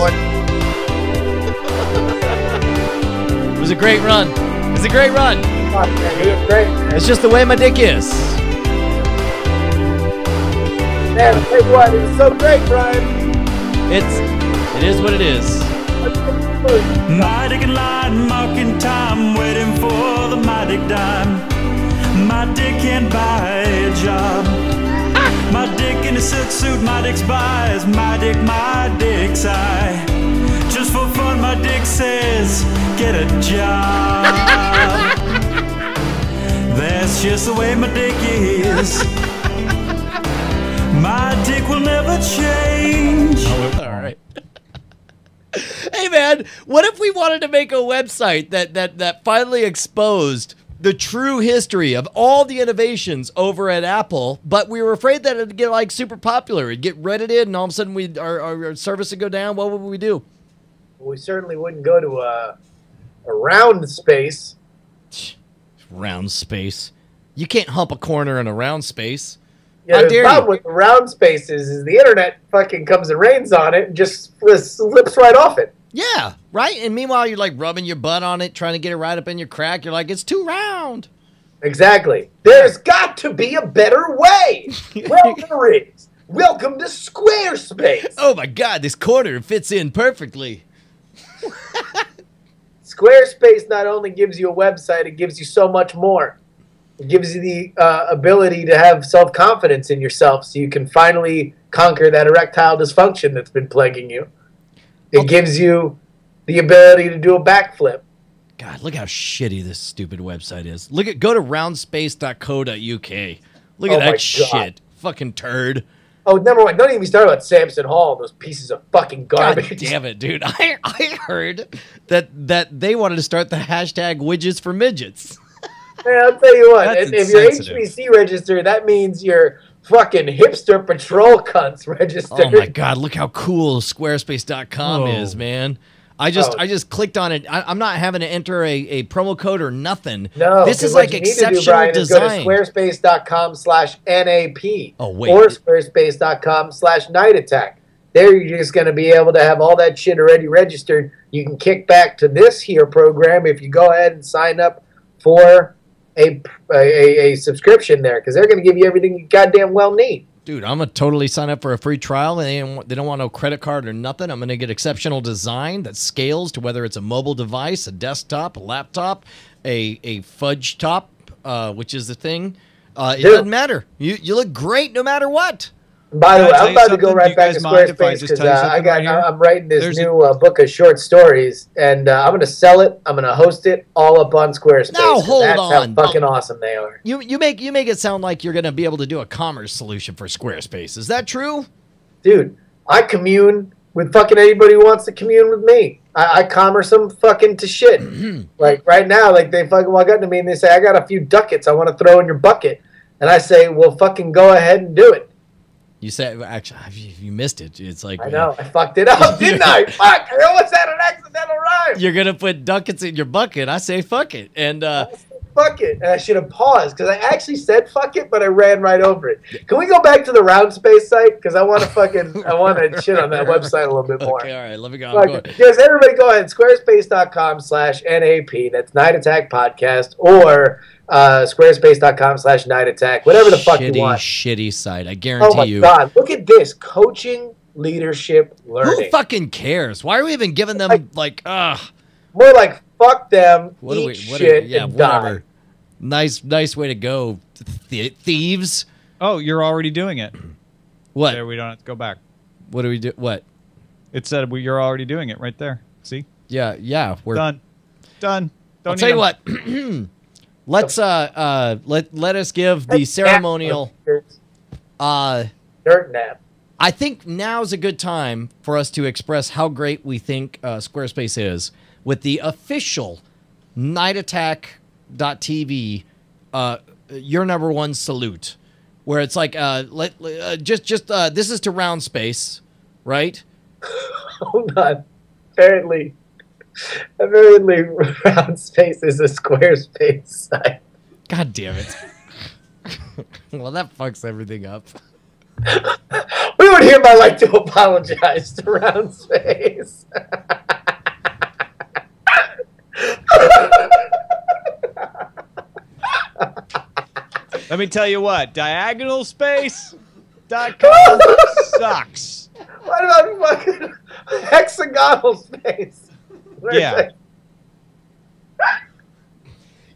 It was a great run. It was a great run. Fuck, man, he was great, man. It's just the way my dick is. Man, I'll tell you what, it was so great, Brian. It is what it is. My dick in line, marking time, waiting for the my dick dime. My dick can't buy a job. My dick in a silk suit, my dick's buys. My dick's eye. Just for fun, my dick says, get a job. That's just the way my dick is. My dick will never change. All right. Hey man, what if we wanted to make a website that finally exposed the true history of all the innovations over at Apple, but we were afraid that it'd get like super popular, it'd get Reddited, and all of a sudden our service would go down? What would we do? Well, we certainly wouldn't go to a round space. Round space. You can't hump a corner in a round space. How the dare problem you? with the round spaces is the internet fucking comes and rains on it and just slips right off it. Yeah, right? And meanwhile, you're like rubbing your butt on it, trying to get it right up in your crack. You're like, it's too round. Exactly. There's got to be a better way. Well, there is. Welcome to Squarespace. Oh my God, this corner fits in perfectly. Squarespace not only gives you a website, it gives you so much more. It gives you the ability to have self-confidence in yourself so you can finally conquer that erectile dysfunction that's been plaguing you. It gives you the ability to do a backflip. God, look how shitty this stupid website is. Go to roundspace.co.uk. Look at Oh my that shit. God. Fucking turd. Oh, number one, don't even start about Samson Hall, those pieces of fucking God garbage. damn it, dude. I heard that they wanted to start the hashtag widgets for midgets. Man, I'll tell you what, That's if you're insensitive. HBC registered, that means you're fucking hipster patrol cunts registered. Oh my God, look how cool squarespace.com Whoa. is, man. I just clicked on it. I'm not having to enter a promo code or nothing. No, this is 'cause what like you need to do, exceptional Brian, is design. Go to squarespace.com/NAP Oh, wait. or squarespace.com/Night Attack. There you're just going to be able to have all that shit already registered. You can kick back to this here program if you go ahead and sign up for a subscription there, because they're going to give you everything you goddamn well need. Dude, I'm going to totally sign up for a free trial. And they don't want no credit card or nothing. I'm going to get exceptional design that scales to whether it's a mobile device, a desktop, a laptop, a fudge top, which is the thing. It Dude. doesn't matter. You look great no matter what. By the Can I way, tell I'm you about to go something? right Do you back to guys mind if I Squarespace just because tell you something right here? I'm writing this There's new book of short stories, and I'm going to sell it. I'm going to host it all up on Squarespace. Now, 'cause hold that's on. how fucking awesome they are. You make it sound like you're going to be able to do a commerce solution for Squarespace. Is that true? Dude, I commune with fucking anybody who wants to commune with me. I commerce them fucking to shit. Like right now, like they fucking walk up to me and they say, I got a few ducats I want to throw in your bucket. And I say, well, fucking go ahead and do it. You said actually you missed it. It's like I know. I fucked it up, didn't I? Fuck. I almost had an accidental rhyme. you're gonna put ducats in your bucket. I say fuck it, and Fuck it. And I should have paused because I actually said fuck it, but I ran right over it. Can we go back to the round space site? Because I want to shit on that website a little bit more. okay, all right, let me go. Fuck I'm going. it. Yes, everybody go ahead. Squarespace.com/NAP. That's Night Attack Podcast. Or Squarespace.com/Night Attack. Whatever the fuck you want. Shitty site. I Oh guarantee my you. God. Look at this. Coaching, leadership, learning. Who fucking cares? Why are we even giving them like More like fuck them, what do eat we shit, yeah, and whatever. die. Nice way to go, thieves. Oh, you're already doing it. What? There, we don't have to go back. What do we do? What? It said you're already doing it right there. See? Yeah, we're Done. Don't I'll need tell you them. what. Let's let us give the ceremonial Dirt nap. I think now's a good time for us to express how great we think Squarespace is with the official nightattack.tv your number one salute, where it's like this is to round space, right? Hold on. Apparently, Round Space is a Squarespace site. God damn it. Well, that fucks everything up. We would hereby like to apologize to Round Space. Let me tell you what, diagonalspace.com sucks. What about fucking hexagonal space? Yeah.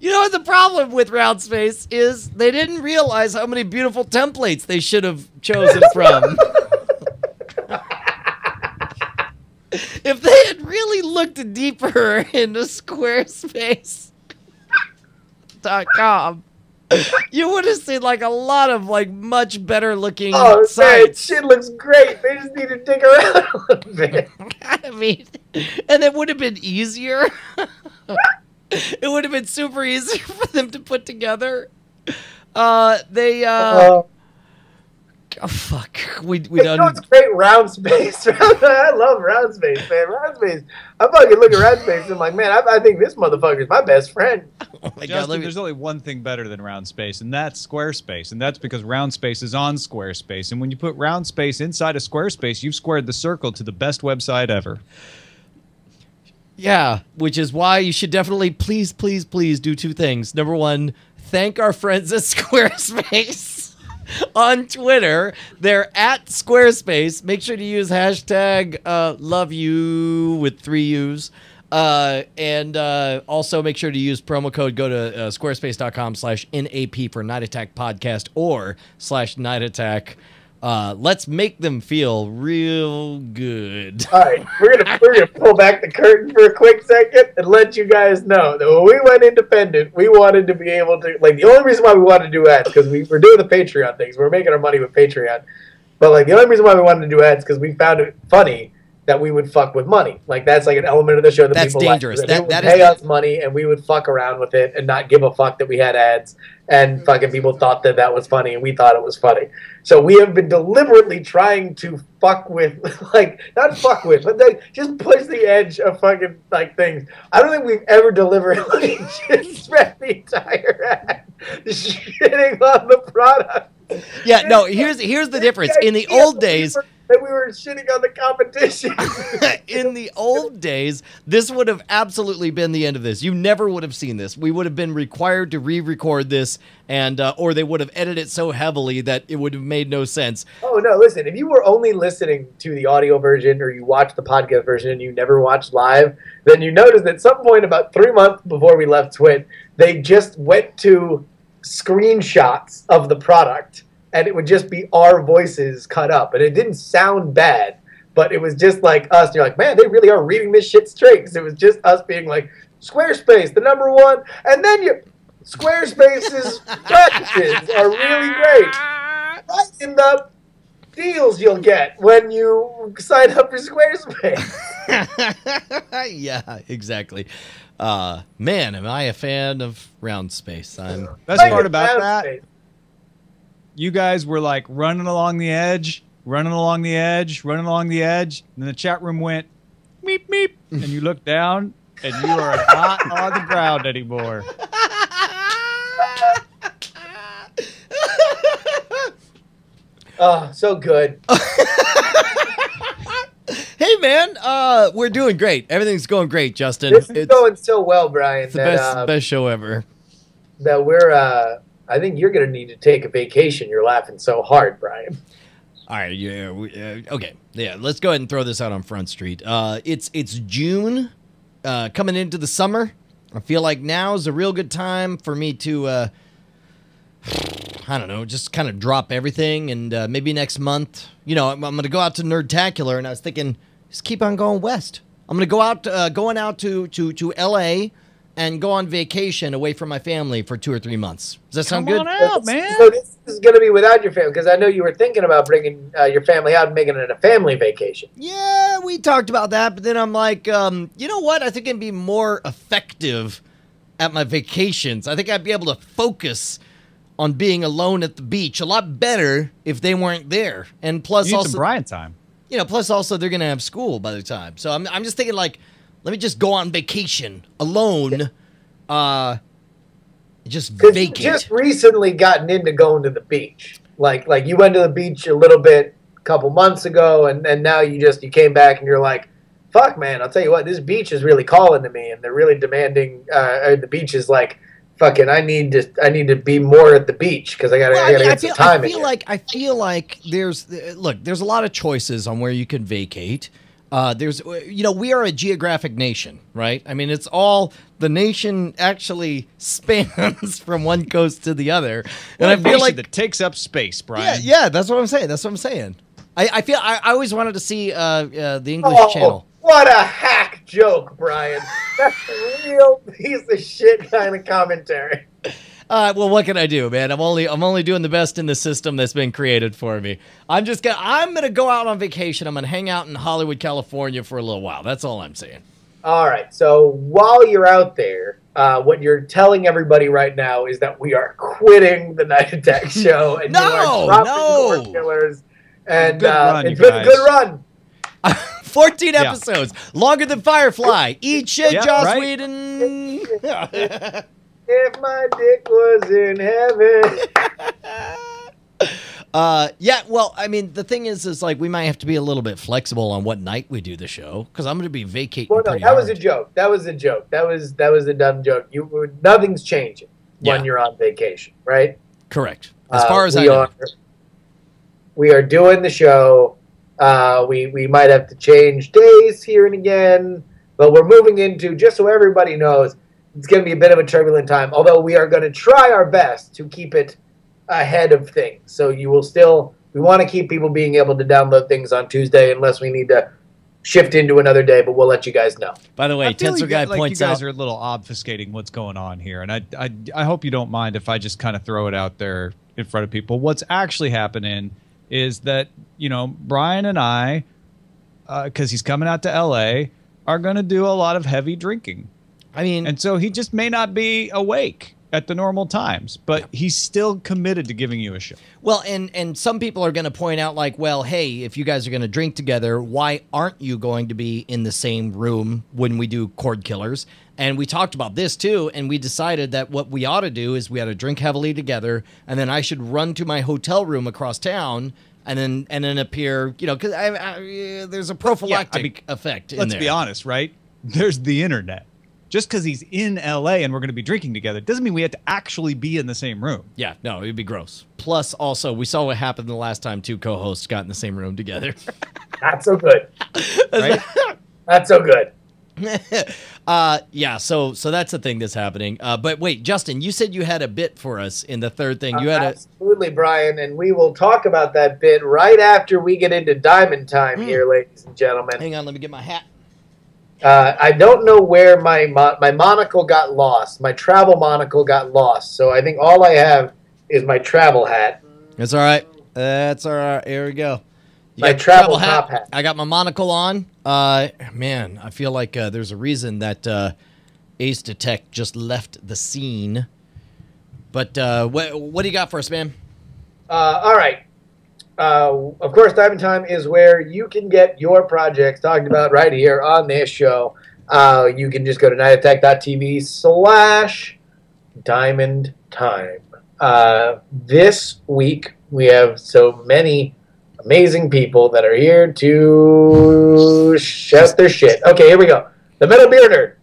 You know what the problem with Round Space is? They didn't realize how many beautiful templates they should have chosen from. If they had really looked deeper into Squarespace.com, you would have seen like a lot of like much better looking Oh man, sites. shit looks great. They just need to dig around a little bit. I mean, and it would have been easier. It would have been super easy for them to put together. God Oh, fuck. We You know done. what's great? Round space. I love round space, man. Round space. I fucking look at round space and I'm like, man, I think this motherfucker's my best friend. Oh my God. Justin, Let me, there's only one thing better than Roundspace, and that's Squarespace. And that's because Roundspace is on Squarespace. And when you put Roundspace inside of Squarespace, you've squared the circle to the best website ever. yeah, which is why you should definitely please do two things. Number one, thank our friends at Squarespace on Twitter. They're at Squarespace. Make sure to use hashtag love you with 3 U's. And also make sure to use promo code. Go to squarespace.com/NAP for Night Attack Podcast or /Night Attack. Let's make them feel real good. All right, we're gonna pull back the curtain for a quick second and let you guys know that when we went independent, we wanted to be able to, like, the only reason why we wanted to do ads, because we were doing the Patreon things, we're making our money with Patreon, but like the only reason why we wanted to do ads because we found it funny that we would fuck with money. Like, that's like an element of the show that That's people dangerous. like. They would That pay is us money and we would fuck around with it and not give a fuck that we had ads, and fucking people thought that that was funny and we thought it was funny. So we have been deliberately trying to fuck with, like, not fuck with, but like just push the edge of fucking like things. I don't think we've ever deliberately just spent the entire ad shitting on the product. Yeah, no, here's the difference. In the old days, that we were shitting on the competition. in the old days, this would have absolutely been the end of this. You never would have seen this. We would have been required to re-record this, and or they would have edited it so heavily that it would have made no sense. Oh, no, listen, if you were only listening to the audio version or you watched the podcast version and you never watched live, then you noticed that at some point about 3 months before we left Twit, they just went to screenshots of the product, and it would just be our voices cut up. And it didn't sound bad, but it was just like us. And you're like, man, they really are reading this shit straight. Because it was just us being like, Squarespace, the #1. And then Squarespace's packages are really great. Right in the deals you'll get when you sign up for Squarespace. Yeah, exactly. Man, am I a fan of Round Space? I'm. Best Like part a about round that, space. you guys were like running along the edge, and then the chat room went meep meep, and you look down, and you are not on the ground anymore. Oh, so good. Hey, man, we're doing great. Everything's going great, Justin. This is It's going so well, Brian, the that, best show ever. that we're, I think you're going to need to take a vacation. You're laughing so hard, Brian. All right, yeah, okay, yeah. Let's go ahead and throw this out on Front Street. It's June, coming into the summer. I feel like now is a real good time for me to, I don't know, just kind of drop everything, and maybe next month, I'm going to go out to Nerdtacular, and I was thinking, just keep on going west. I'm going to go out, going out to L.A. and go on vacation away from my family for 2 or 3 months. Does that sound good? Come on out, man. So this is going to be without your family, because I know you were thinking about bringing your family out and making it a family vacation. Yeah, we talked about that, but then I'm like, you know what? I think I'd be more effective at my vacations. I think I'd be able to focus on being alone at the beach a lot better if they weren't there. And plus, You need also, some Brian time. plus also they're gonna have school by the time. So I'm just thinking like, let me just go on vacation alone, just Because you vacate. just recently gotten into going to the beach. Like you went to the beach a little bit a couple months ago, and now you came back and you're like, fuck, man, I'll tell you what, this beach is really calling to me, and they're really demanding. The beach is like, fucking, I need to be more at the beach because I gotta get some time in here. I feel like there's a lot of choices on where you can vacate. There's, we are a geographic nation, right? I mean, it's all, the nation actually spans from one coast to the other. And I feel like that takes up space, Brian. yeah, that's what I'm saying. I always wanted to see the English channel. What a hack joke, Brian. That's a real piece of shit kind of commentary. Well, what can I do, man? I'm only doing the best in the system that's been created for me. I'm gonna go out on vacation. I'm gonna hang out in Hollywood, California for a little while. That's all I'm saying. All right. So while you're out there, what you're telling everybody right now is that we are quitting the Night Attack show, and you are dropping Cord Killers. And Good run, it's you been a good guys. run. 14 episodes, longer than Firefly. Eat shit, Yeah, Joss right. Whedon. If my dick was in heaven. Yeah, well, I mean, the thing is like we might have to be a little bit flexible on what night we do the show because I'm going to be vacating. Well, no, pretty that was a hard. joke. That was a joke. That was a dumb joke. Nothing's changing when Yeah. you're on vacation, right? Correct. As far as I we know. we are doing the show. We might have to change days here and again, but we're moving into, just so everybody knows, it's going to be a bit of a turbulent time. Although we are going to try our best to keep it ahead of things. So you will still. We want to keep people being able to download things on Tuesday, unless we need to shift into another day. But we'll let you guys know. By the way, I feel Tensor Guy like points you guys out. are a little obfuscating what's going on here, and I hope you don't mind if I just kind of throw it out there in front of people. What's actually happening is that Brian and I, because he's coming out to L.A., are going to do a lot of heavy drinking, I mean, and so he just may not be awake at the normal times, but he's still committed to giving you a show. well, and some people are going to point out like, well, hey, if you guys are going to drink together, why aren't you going to be in the same room when we do Cord Killers? And we talked about this too, and we decided that what we ought to do is we ought to drink heavily together, and then I should run to my hotel room across town, and then appear, because there's a prophylactic effect in Let's there. be honest, right? There's the internet. Just because he's in L.A. and we're going to be drinking together doesn't mean we have to actually be in the same room. Yeah, no, it'd be gross. Plus, also, we saw what happened the last time two co-hosts got in the same room together. Not so good. Right? Not so good. Yeah, so that's the thing that's happening. But wait, Justin, you said you had a bit for us in the third thing. You had Absolutely, Brian, and we will talk about that bit right after we get into Diamond Time here, ladies and gentlemen. hang on, let me get my hat. I don't know where my monocle got lost. My travel monocle got lost, so I think all I have is my travel hat. That's all right. That's all right. Here we go. You My got the travel top hat. I got my monocle on. Man, I feel like there's a reason that Ace Detect just left the scene. But what do you got for us, man? All right. Of course, Diamond Time is where you can get your projects talked about right here on this show. You can just go to nightattack.tv/Diamond Time. This week, we have so many amazing people that are here to shout their shit. Okay, here we go. The Metal Beer Nerd.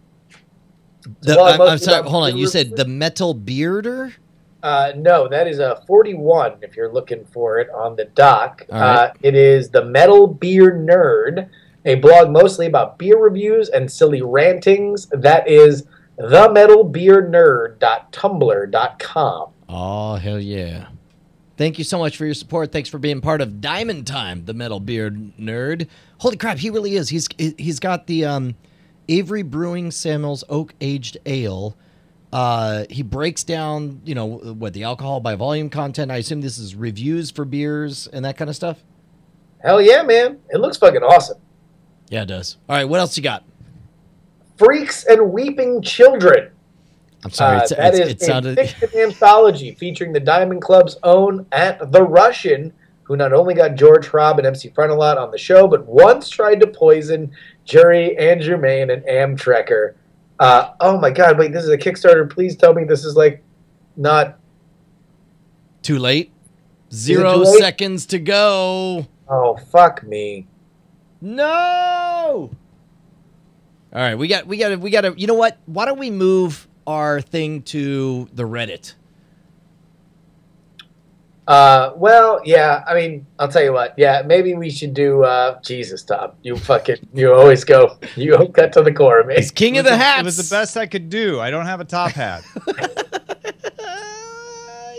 I'm sorry, hold on. You said the Metal Bearder? No, that is a 41 if you're looking for it on the dock. All right. It is the Metal Beer Nerd, a blog mostly about beer reviews and silly rantings. That is themetalbeernerd.tumblr.com. Oh, hell yeah. Thank you so much for your support. Thanks for being part of Diamond Time, the Metal Beard Nerd. Holy crap, he really is. He's got the Avery Brewing Samuel's Oak Aged Ale. He breaks down, the alcohol by volume content. I assume this is reviews for beers and that kind of stuff? Hell yeah, man. It looks fucking awesome. Yeah, it does. All right, what else you got? Freaks and Weeping Children. I'm sorry, That is it a sounded... fiction anthology featuring the Diamond Club's own At the Russian, who not only got George Hrab and MC Frontalot on the show, but once tried to poison Jury and Jermaine and Amtrekker. Oh my god, wait, this is a Kickstarter. Please tell me this is not... Too late? it 0 too late? seconds to go. Oh, fuck me. No! All right, we got to, you know what? Why don't we move our thing to the Reddit? Well, yeah, I mean, I'll tell you what. Yeah, maybe we should do, Jesus, Tom. You always cut to the core of me. He's king of the hats. It was the best I could do. I don't have a top hat.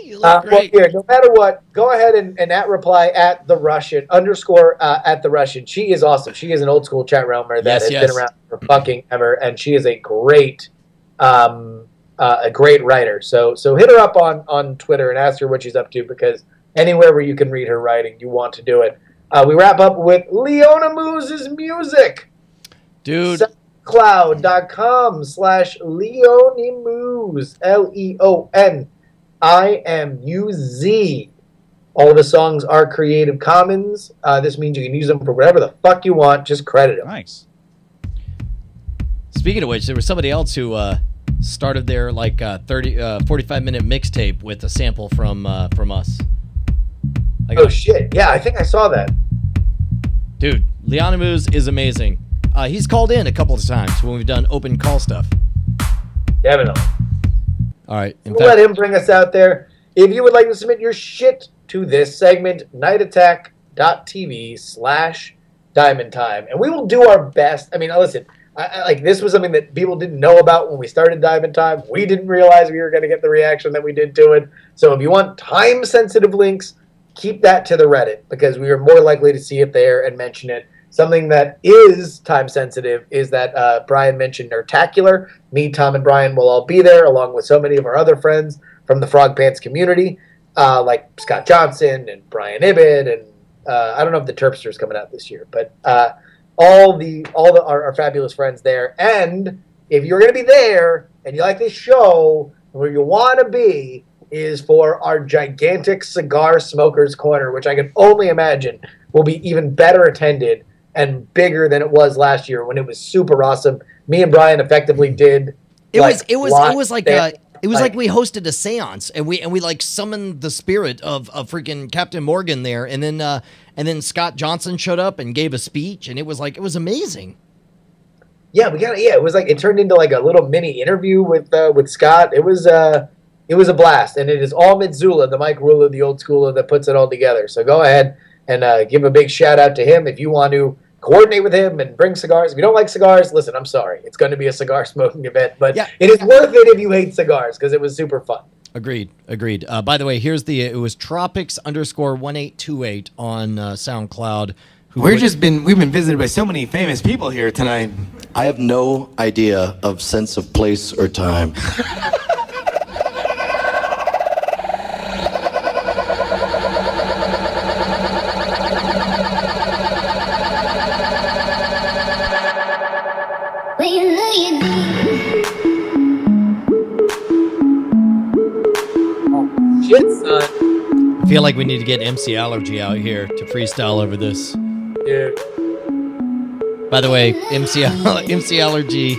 You look Well, great. here, no matter what, go ahead and @reply at the Russian _ at the Russian. She is awesome. She is an old school chat realmer that has been around for fucking ever, and she is a great writer. So hit her up on Twitter and ask her what she's up to, because anywhere where you can read her writing, you want to do it. We wrap up with Leona Moose's music. Dude, soundcloud.com/Leonimuz, LeonImuz. All of the songs are Creative Commons. This means you can use them for whatever the fuck you want. Just credit them. Nice. Speaking of which, there was somebody else who started their 45-minute mixtape with a sample from us. Oh shit! Yeah, I think I saw that. Dude, Leonimus is amazing. He's called in a couple of times when we've done open call stuff. Definitely. All right. In We'll fact, let him bring us out there. If you would like to submit your shit to this segment, nightattack.tv/Diamond Time. And we will do our best. I mean, listen, this was something that people didn't know about when we started Diamond Time. We didn't realize we were going to get the reaction that we did to it. So if you want time-sensitive links, keep that to the Reddit, because we are more likely to see it there and mention it. Something that is time-sensitive is that Brian mentioned Nerdtacular. Me, Tom, and Brian will all be there, along with so many of our other friends from the Frog Pants community, like Scott Johnson and Brian Ibbett, and I don't know if the Terpster's coming out this year, but all our fabulous friends there. And if you're going to be there and you like this show, where you want to be is for our gigantic cigar smokers corner, which I can only imagine will be even better attended and bigger than it was last year when it was super awesome. Me and Brian effectively did. it was like we hosted a seance and we like summoned the spirit of freaking Captain Morgan there, and then Scott Johnson showed up and gave a speech, and it was amazing. Yeah, it was like it turned into like a little mini interview with Scott. It was a blast, and it is all Mitsula, the Mike Ruler, the old schooler, that puts it all together. So go ahead and give a big shout out to him if you want to coordinate with him and bring cigars. If you don't like cigars, listen, I'm sorry. It's going to be a cigar smoking event, but yeah, it is worth it if you hate cigars, because it was super fun. Agreed. By the way, it was Tropics_1828 on SoundCloud. We've been visited by so many famous people here tonight. I have no idea of sense of place or time. Shit, son. I feel like we need to get MC Allergy out here to freestyle over this. Dude. By the way, MC Allergy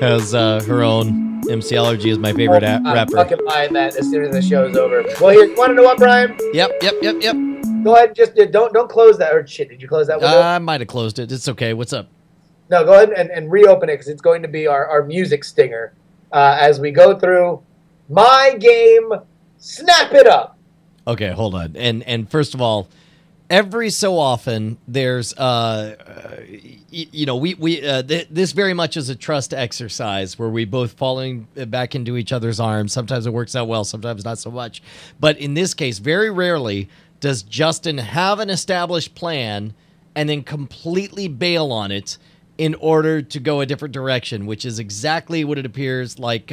has her own. MC Allergy is my favorite I'm rapper. fucking buying that as soon as the show's over. Well, here, you want to know what, Brian? Yep. Go ahead, just don't close that. Or shit, did you close that window? I might have closed it. It's okay. What's up? No, go ahead and reopen it, because it's going to be our music stinger as we go through my game. Snap it up. Okay, hold on. And first of all, every so often there's this very much is a trust exercise where we both falling back into each other's arms. Sometimes it works out well, sometimes not so much. But in this case, very rarely does Justin have an established plan and then completely bail on it in order to go a different direction, which is exactly what it appears like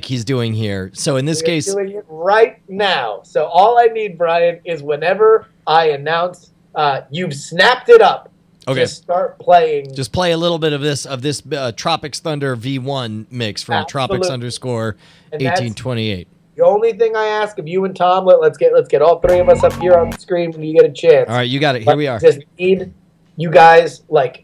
he's doing here. So in this case, doing it right now. So all I need, Brian, is whenever I announce you've snapped it up. Okay. Just start playing. Just play a little bit of this Tropics Thunder V1 mix from Tropics_1828. The only thing I ask of you and Tom, let's get all three of us up here on the screen when you get a chance. All right, you got it. Here we are. Just need you guys once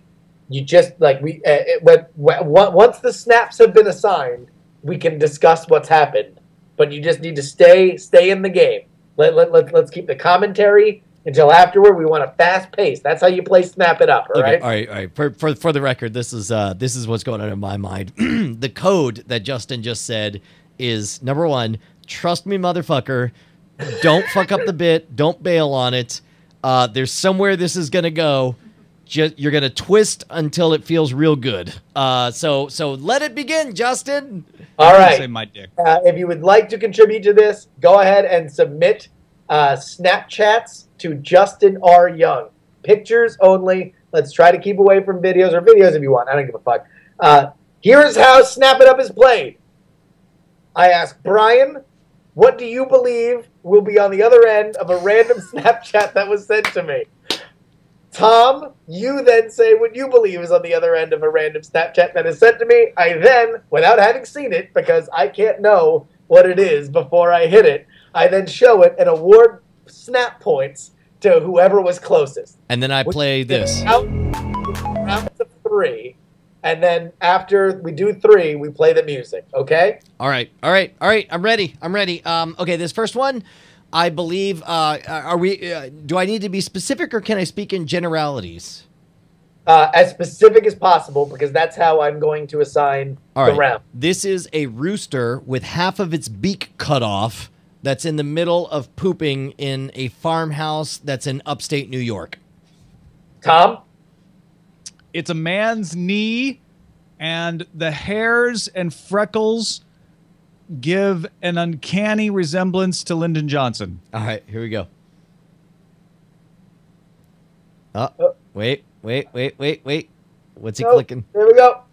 the snaps have been assigned, we can discuss what's happened. But you just need to stay in the game. Let's keep the commentary until afterward. We want a fast pace. That's how you play Snap It Up, all right? All right. For the record, this is what's going on in my mind. The code that Justin just said is, number one, trust me, motherfucker. Don't fuck up the bit. Don't bail on it. There's somewhere this is gonna go. You're gonna twist until it feels real good. So let it begin, Justin. All right. Say my dick. If you would like to contribute to this, go ahead and submit Snapchats to Justin R. Young. Pictures only. Let's try to keep away from videos, or videos if you want. I don't give a fuck. Here's how Snap It Up is played. I ask Brian, what do you believe will be on the other end of a random Snapchat that was sent to me? Tom, you then say what you believe is on the other end of a random Snapchat that is sent to me. I then, without having seen it, because I can't know what it is before I hit it, I then show it and award snap points to whoever was closest. And then I play this. Rounds of 3, and then after we do 3, we play the music, okay? All right. I'm ready. Okay, this first one, I believe, are we, do I need to be specific or can I speak in generalities? As specific as possible, because that's how I'm going to assign All the right. round. This is a rooster with half of its beak cut off that's in the middle of pooping in a farmhouse that's in upstate New York. Tom? It's a man's knee, and the hairs and freckles give an uncanny resemblance to Lyndon Johnson. All right, here we go. Oh, wait. What's he Nope. clicking? There we go.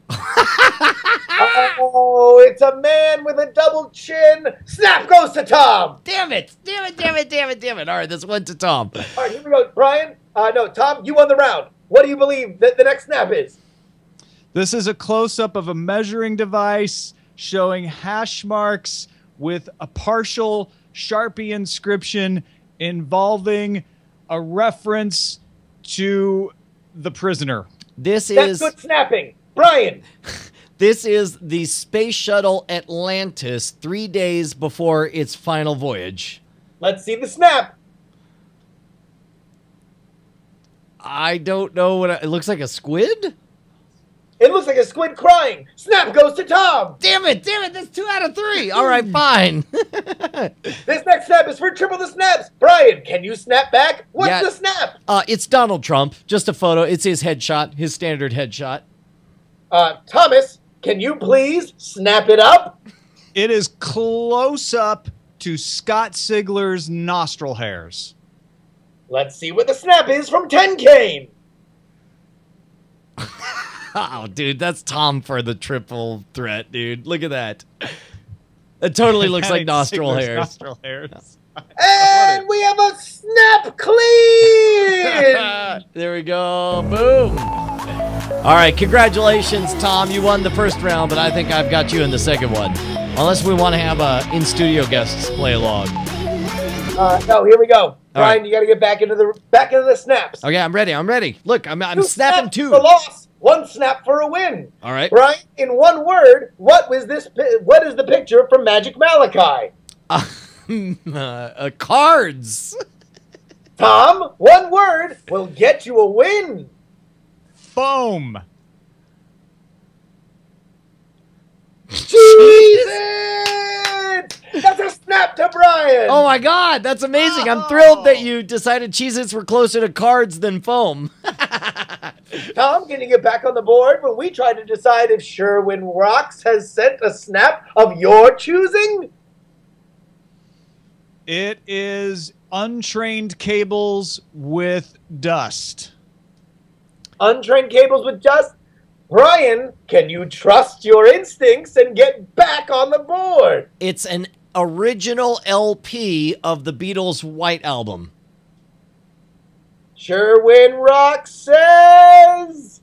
Oh, it's a man with a double chin. Snap goes to Tom. Damn it. All right, this went to Tom. All right, here we go. Brian? No, Tom, you won the round. What do you believe that the next snap is? This is a close-up of a measuring device showing hash marks with a partial Sharpie inscription involving a reference to the prisoner. That's That's good snapping. Brian? This is the Space Shuttle Atlantis 3 days before its final voyage. Let's see the snap. I don't know what it looks like. A squid? It looks like a squid crying. Snap goes to Tom. Damn it, that's 2 out of 3. All right, fine. This next snap is for triple the snaps. Brian, can you snap back? What's Yeah. the snap? It's Donald Trump. Just a photo. It's his headshot, his standard headshot. Thomas, can you please snap it up? It is close up to Scott Sigler's nostril hairs. Let's see what the snap is from 10 Kane. Oh, dude, that's Tom for the triple threat, dude. Look at that. It totally looks like nostril Sigler's hairs. Nostril hairs. And we have a snap clean. There we go. Boom. All right, congratulations, Tom. You won the first round, but I think I've got you in the second one. Unless we want to have in-studio guests play along. No, here we go. Brian, right. you got to get back into the snaps. Okay, I'm ready. Look, I'm 2 snapping snaps 2. for loss, 1 snap for a win. All right. Brian, in one word, what is the picture from Magic Malachi? Cards. Tom, one word will get you a win. Foam. Cheez-It! That's a snap to Brian. Oh my God, that's amazing. I'm thrilled that you decided Cheez-Its were closer to cards than foam. Tom, can you get back on the board when we try to decide if Sherwin Rocks has sent a snap of your choosing? It is untrained cables with dust. Untrained cables with dust? Brian, can you trust your instincts and get back on the board? It's an original LP of the Beatles' White Album. Sherwin Rock says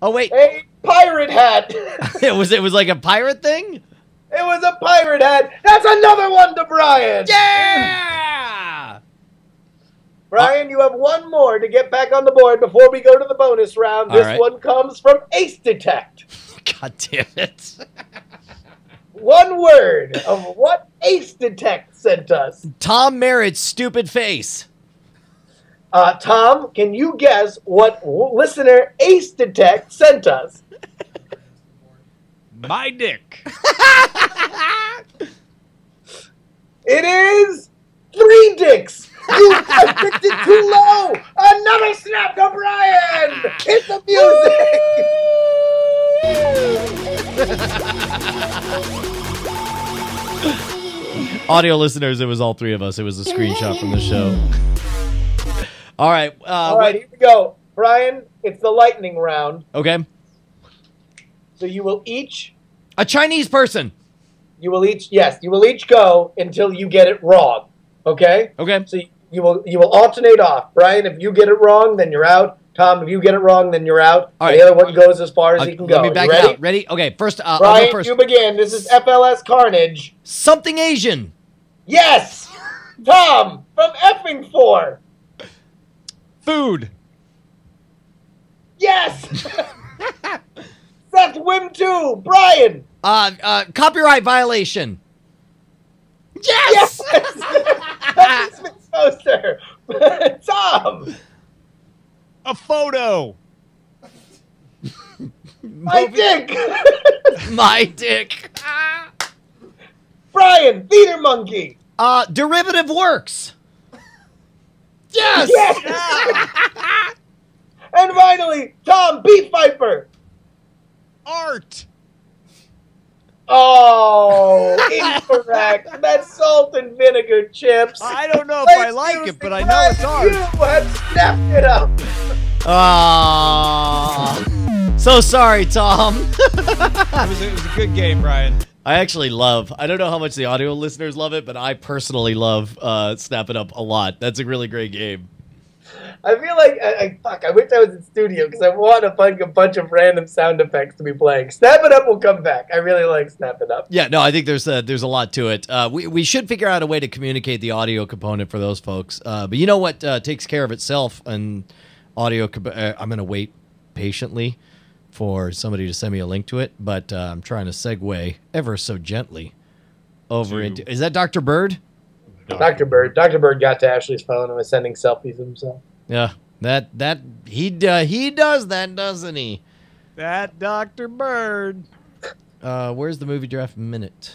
Oh wait, a pirate hat. it was like a pirate thing. It was a pirate hat. That's another one to Brian. Yeah. Brian, you have one more to get back on the board before we go to the bonus round. All This right. one comes from Ace Detect. God damn it. One word of what Ace Detect sent us. Tom Merritt's stupid face. Tom, can you guess what listener Ace Detect sent us? My dick. It is 3 dicks. You picked it too low. Another snap to Brian. Hit the music. Audio listeners, it was all 3 of us. It was a screenshot from the show. All right. All right, here we go. Brian, it's the lightning round. Okay. So you will each A Chinese person. you will each go until you get it wrong. Okay? Okay. So You will alternate off. Brian, if you get it wrong, then you're out. Tom, if you get it wrong, then you're out. All And right. the other one goes as far as he can go. Let me back You it ready? out. Ready? Okay, first, I'll Brian, go first. you begin. This is FLS Carnage. Something Asian. Yes! Tom, from effing 4. Food. Yes! Seth Wim 2. Brian. Copyright violation. Yes! Yes! Smith Poster. Tom. A photo. My dick. My dick. Brian, Theater Monkey. Derivative works. Yes! Yes! And finally, Tom, Beef Viper. Art. Oh, incorrect. That's salt and vinegar chips. I don't know if I like it, but I know it's art. You have snapped it up. So sorry, Tom. It was a good game, Brian. I actually I don't know how much the audio listeners love it, but I personally love Snap It Up a lot. That's a really great game. I feel like, I wish I was in studio because I want a bunch of random sound effects to be playing. Snap It Up will come back. I really like Snap It Up. Yeah, no, I think there's a lot to it. We should figure out a way to communicate the audio component for those folks. But you know what takes care of itself and audio. I'm going to wait patiently for somebody to send me a link to it, but I'm trying to segue ever so gently over into. Is that Dr. Bird? Dr. Bird. Dr. Bird got to Ashley's phone and was sending selfies of himself. Yeah, that he does that, doesn't he? That Dr. Bird. Where's the movie draft minute?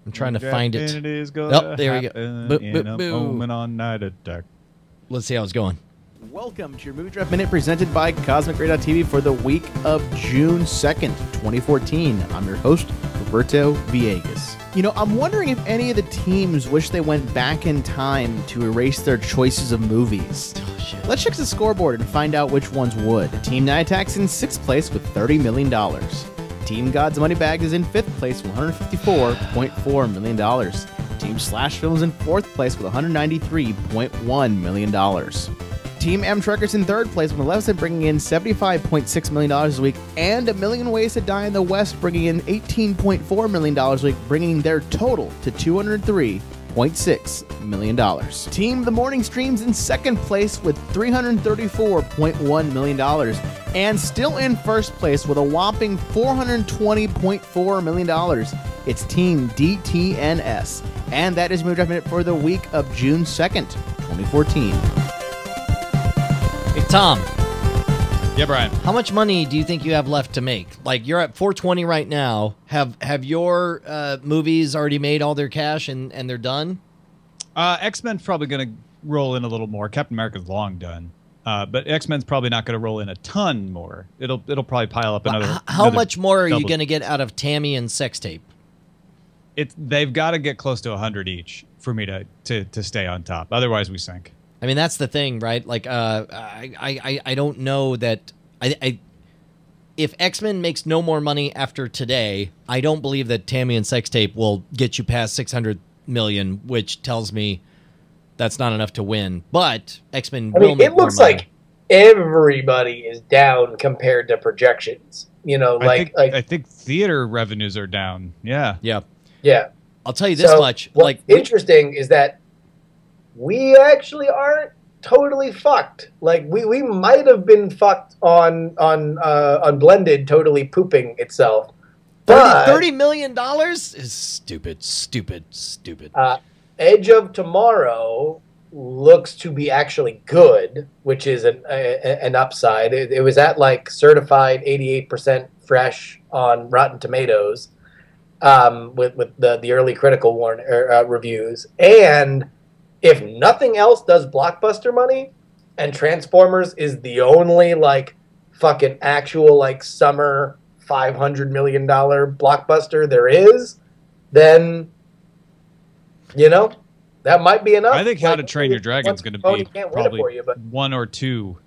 I'm trying to find it. It is Oh, there we go. in a moment on Night Attack. Let's see how it's going. Welcome to your Movie Draft Minute presented by CosmicRay.tv for the week of June 2nd, 2014. I'm your host, Roberto Villegas. You know, I'm wondering if any of the teams wish they went back in time to erase their choices of movies. Oh, shit. Let's check the scoreboard and find out which ones would. Team Night Attack's in 6th place with $30 million. Team God's Money Bag is in 5th place with $154.4 million. Team Slash Film is in 4th place with $193.1 million. Team Amtrekkers in 3rd place with 11th, bringing in $75.6 million a week, and A Million Ways to Die in the West bringing in $18.4 million a week, bringing their total to $203.6 million. Team The Morning Stream's in 2nd place with $334.1 million, and still in 1st place with a whopping $420.4 million. It's Team DTNS, and that is Movie Draft Minute for the week of June 2nd, 2014. Hey, Tom, Yeah, Brian. how much money do you think you have left to make? Like, you're at 420 right now. Have your movies already made all their cash and they're done? X-Men's probably going to roll in a little more. Captain America's long done. But X-Men's probably not going to roll in a ton more. It'll probably pile up another. How much more are you double- going to get out of Tammy and Sex Tape? They've got to get close to 100 each for me to stay on top. Otherwise, we sink. I mean, that's the thing, right? Like, I don't know that if X-Men makes no more money after today, I don't believe that Tammy and Sex Tape will get you past 600 million, which tells me that's not enough to win. But X-Men will make it looks more money. like everybody is down compared to projections. You know, I think theater revenues are down. Yeah. Yeah. yeah. I'll tell you this much. What's Like, interesting is that we actually aren't totally fucked. Like we might have been fucked on Blended totally pooping itself. But $30 million is stupid. Edge of Tomorrow looks to be actually good, which is an upside. It was at like certified 88% fresh on Rotten Tomatoes with the early critical reviews. And if nothing else does blockbuster money, and Transformers is the only like fucking actual like summer $500 million blockbuster there is, then you know that might be enough. I think How Like, to Train Your Dragon is going to Tony be can't win it probably for you, but 1 or 2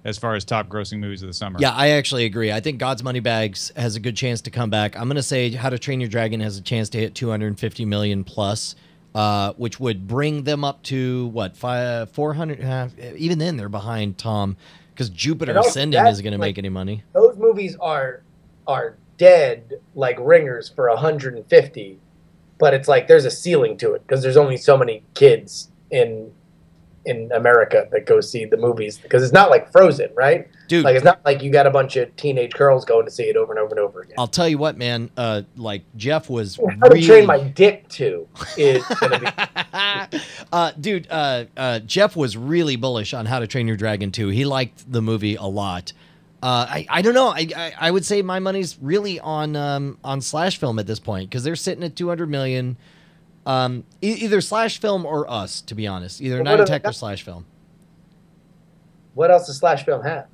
as far as top grossing movies of the summer. Yeah, I actually agree. I think God's Money Bags has a good chance to come back. I'm going to say How to Train Your Dragon has a chance to hit 250 million plus. which would bring them up to what 400. Even then, they're behind Tom because Jupiter And also Ascending that, isn't going to like, make any money. Those movies are dead like ringers for 150, but it's like there's a ceiling to it because there's only so many kids in America that go see the movies because it's not like Frozen, right? Dude. Like it's not like you got a bunch of teenage girls going to see it over and over and over again. I'll tell you what, man. Like Jeff was How to Train My Dick to is gonna be. Dude, Jeff was really bullish on How to Train Your Dragon 2. He liked the movie a lot. I don't know. I would say my money's really on Slash Film at this point because they're sitting at 200 million. Either Slash Film or us, to be honest. Either Night Attack or Slash Film. What else does Slash Film have?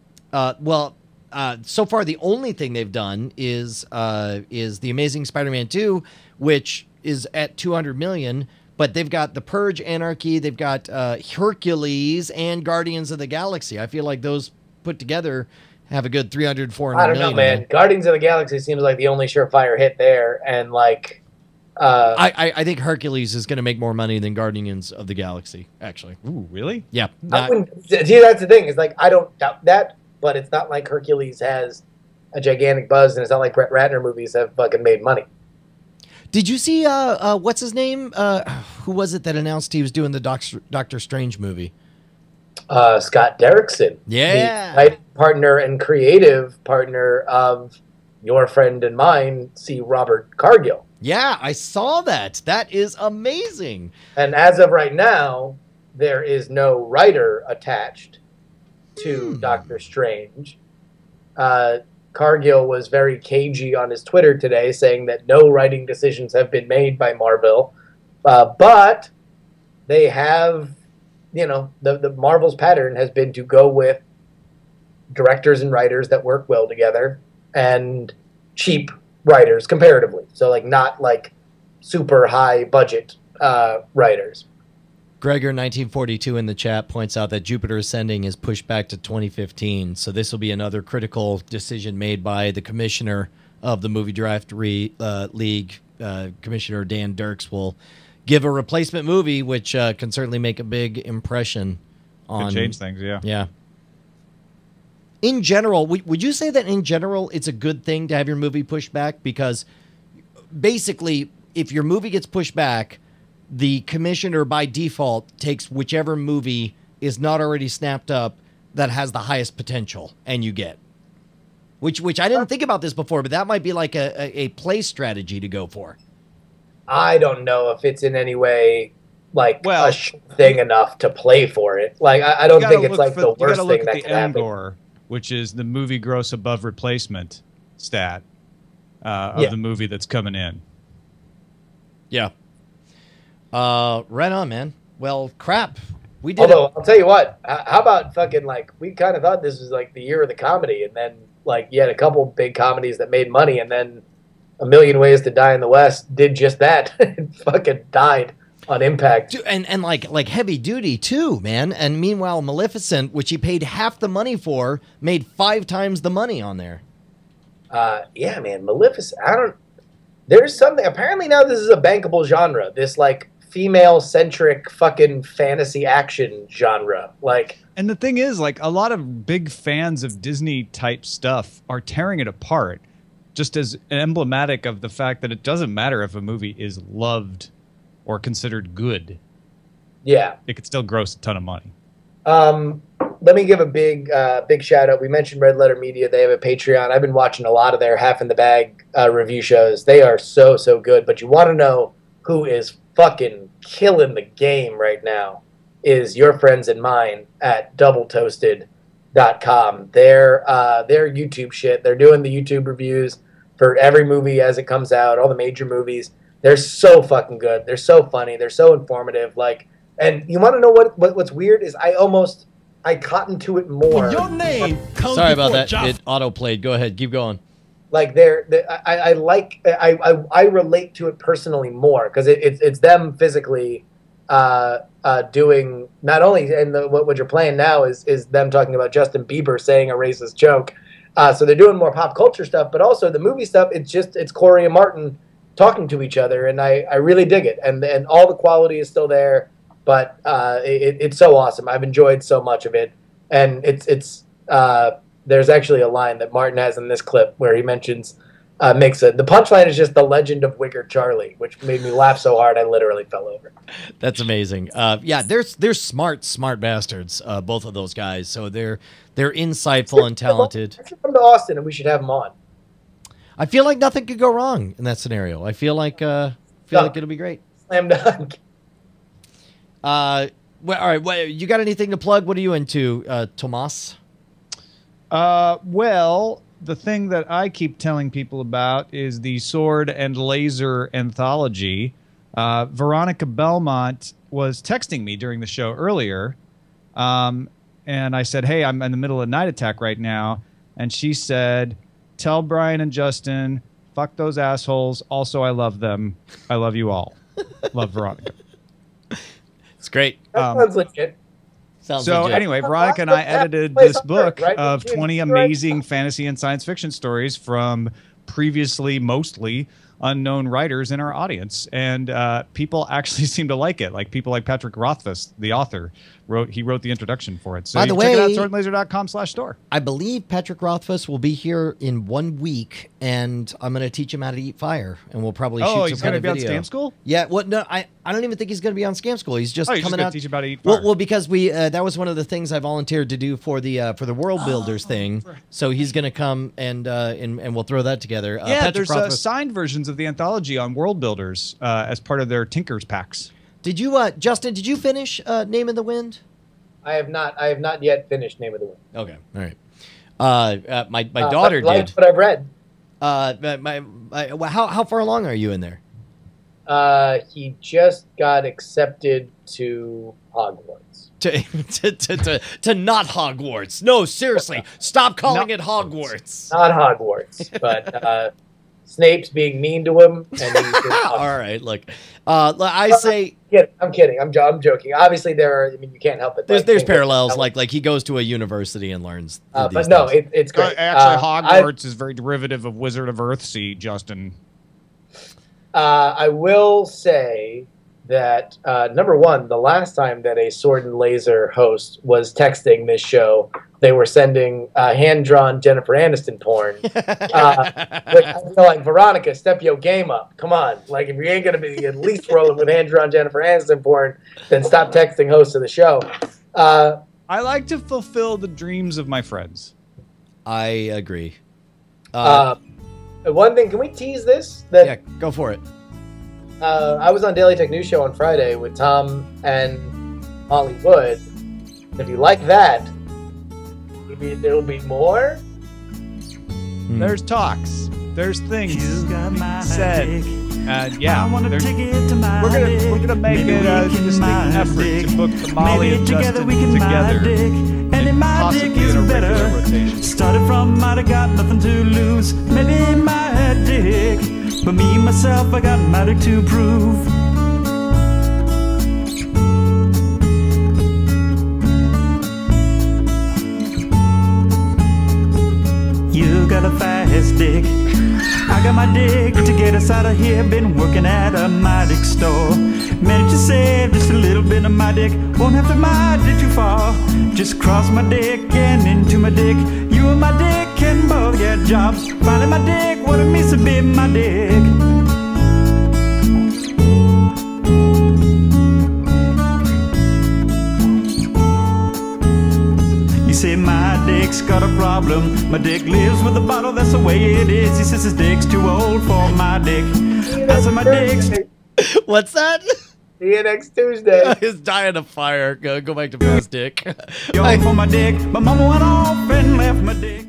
So far the only thing they've done is The Amazing Spider-Man 2, which is at 200 million. But they've got The Purge, Anarchy, they've got Hercules, and Guardians of the Galaxy. I feel like those put together have a good 300, 400 I don't know, million. man. Guardians of the Galaxy seems like the only surefire hit there, and like. I think Hercules is going to make more money than Guardians of the Galaxy, actually. Ooh, really? Yeah. See, that's the thing. Is like I don't doubt that, but it's not like Hercules has a gigantic buzz, and it's not like Brett Ratner movies have fucking made money. Did you see what's his name? Who was it that announced he was doing the Doctor Strange movie? Scott Derrickson, Yeah. the writing partner and creative partner of your friend and mine, C. Robert Cargill. Yeah, I saw that. That is amazing. And as of right now, there is no writer attached to Doctor Strange. Cargill was very cagey on his Twitter today, saying that no writing decisions have been made by Marvel, but they have, you know, the Marvel's pattern has been to go with directors and writers that work well together and cheap writers comparatively. So like not like super high budget writers. Gregor 1942 in the chat points out that Jupiter Ascending is pushed back to 2015. So this will be another critical decision made by the commissioner of the Movie Draft League. Commissioner Dan Dirks will give a replacement movie, which can certainly make a big impression on. Could change things, yeah. Yeah. In general, would you say that in general it's a good thing to have your movie pushed back? Because basically, if your movie gets pushed back, the commissioner by default takes whichever movie is not already snapped up that has the highest potential, and you get. Which I didn't think about this before, but that might be like a play strategy to go for. I don't know if it's in any way like a thing enough to play for it. Like I don't think it's like the worst thing that can happen. Endor, which is the movie gross above replacement stat of the movie that's coming in. Yeah. Right on, man. Well, crap. We did. Although I'll tell you what, how about fucking like we kind of thought this was like the year of the comedy, and then like you had a couple big comedies that made money, and then A Million Ways to Die in the West did just that. It fucking died on impact. Dude, and like Heavy Duty too, man. And meanwhile, Maleficent, which he paid half the money for, made 5 times the money on there. Yeah, man, Maleficent. There's something. Apparently now this is a bankable genre. This like female-centric fucking fantasy action genre. Like, and the thing is, like, a lot of big fans of Disney type stuff are tearing it apart, just as emblematic of the fact that it doesn't matter if a movie is loved or considered good. Yeah, it could still gross a ton of money. Let me give a big shout out. We mentioned Red Letter Media. They have a Patreon. I've been watching a lot of their Half in the Bag review shows. They are so good. But you want to know who is fucking killing the game right now is your friends and mine at doubletoasted.com. Their YouTube shit. They're doing the YouTube reviews for every movie as it comes out, all the major movies. They're so fucking good. They're so funny. They're so informative. Like, and you want to know what's weird is I cotton to it more. Your name comes Sorry about that. Joff. It auto-played. Go ahead. Keep going. Like I relate to it personally more because it's them physically doing not only and what you're playing now is them talking about Justin Bieber saying a racist joke, so they're doing more pop culture stuff, but also the movie stuff. It's Corey and Martin talking to each other, and I really dig it. And all the quality is still there, but it's so awesome. I've enjoyed so much of it, and it's there's actually a line that Martin has in this clip where he mentions the punchline is just the legend of Wigger Charlie, which made me laugh so hard I literally fell over. That's amazing. Yeah, they're smart bastards, both of those guys. So they're insightful and talented. They should come to Austin, and we should have them on. I feel like nothing could go wrong in that scenario. I feel like it'll be great. Slam dunk. Well, all right. Well, you got anything to plug? What are you into, Tomas? Well, the thing that I keep telling people about is the Sword and Laser anthology. Veronica Belmont was texting me during the show earlier, and I said, "Hey, I'm in the middle of Night Attack right now," and she said, "Tell Brian and Justin, fuck those assholes. Also, I love them. I love you all. Love, Veronica." It's great. That sounds legit. Sounds So legit. anyway, Veronica and I edited this book of 20 amazing fantasy and science fiction stories from previously mostly unknown writers in our audience, and people actually seem to like it. Like people like Patrick Rothfuss, the author, wrote the introduction for it. So By the check it out, way, swordandlaser.com/store. I believe Patrick Rothfuss will be here in 1 week, and I'm going to teach him how to eat fire, and we'll probably shoot he's some kind going of to be video. on Scam School? Yeah, well, no, I don't even think he's going to be on Scam School. He's just He's just coming gonna out teach you about to eat fire. Well, because we that was one of the things I volunteered to do for the World Builders thing. So he's going to come and we'll throw that together. Yeah, Patrick there's Rothfuss. signed versions of the anthology on World Builders as part of their Tinkers packs. Did you, Justin? Did you finish Name in the Wind? I have not yet finished Name of the Wind. Okay, all right. My daughter like did. what I've read. How far along are you in there? He just got accepted to Hogwarts. To not Hogwarts. No, seriously, stop calling it Hogwarts. Not Hogwarts, but Snape's being mean to him. And he's just all right, look, I say. I'm kidding. I'm joking. Obviously, there are. I mean, you can't help it. There's parallels. Like he goes to a university and learns. But no, it's great. Actually, Hogwarts is very derivative of Wizard of Earthsea, Justin. I will say that number one, the last time that a Sword and Laser host was texting this show, they were sending hand-drawn Jennifer Aniston porn. Which I feel like, Veronica, step your game up. Come on. Like, if you ain't going to be at least rolling with hand-drawn Jennifer Aniston porn, then stop texting hosts of the show. I like to fulfill the dreams of my friends. I agree. One thing, can we tease this? Yeah, go for it. I was on Daily Tech News Show on Friday with Tom and Molly Wood. If you like that, maybe there'll be more. There's talks. There's things said. Yeah, I wanna there's- take it to my we're dick. gonna make Maybe it we a can distinct my effort dick. to book the Molly Maybe and together Justin we can together. my dick. And in my dick possibly is in a regular better. rotation. Started from might have got nothing to lose. Maybe my dick. But me myself, I got my dick to prove. You got a fast dick. I got my dick to get us out of here. Been working at a my dick store. Managed to save just a little bit of my dick. Won't have to my dick too far. Just cross my dick and into my dick. You and my dick can both get jobs. Finally my dick, what it means to be my dick. You say my dick's got a problem. My dick lives with a bottle, that's the way it is. He says his dick's too old for my dick. I said my dick's What's that? See you next Tuesday. He's dying of fire. Go back to Fast Dick. too old for my dick. My mama went off and left my dick.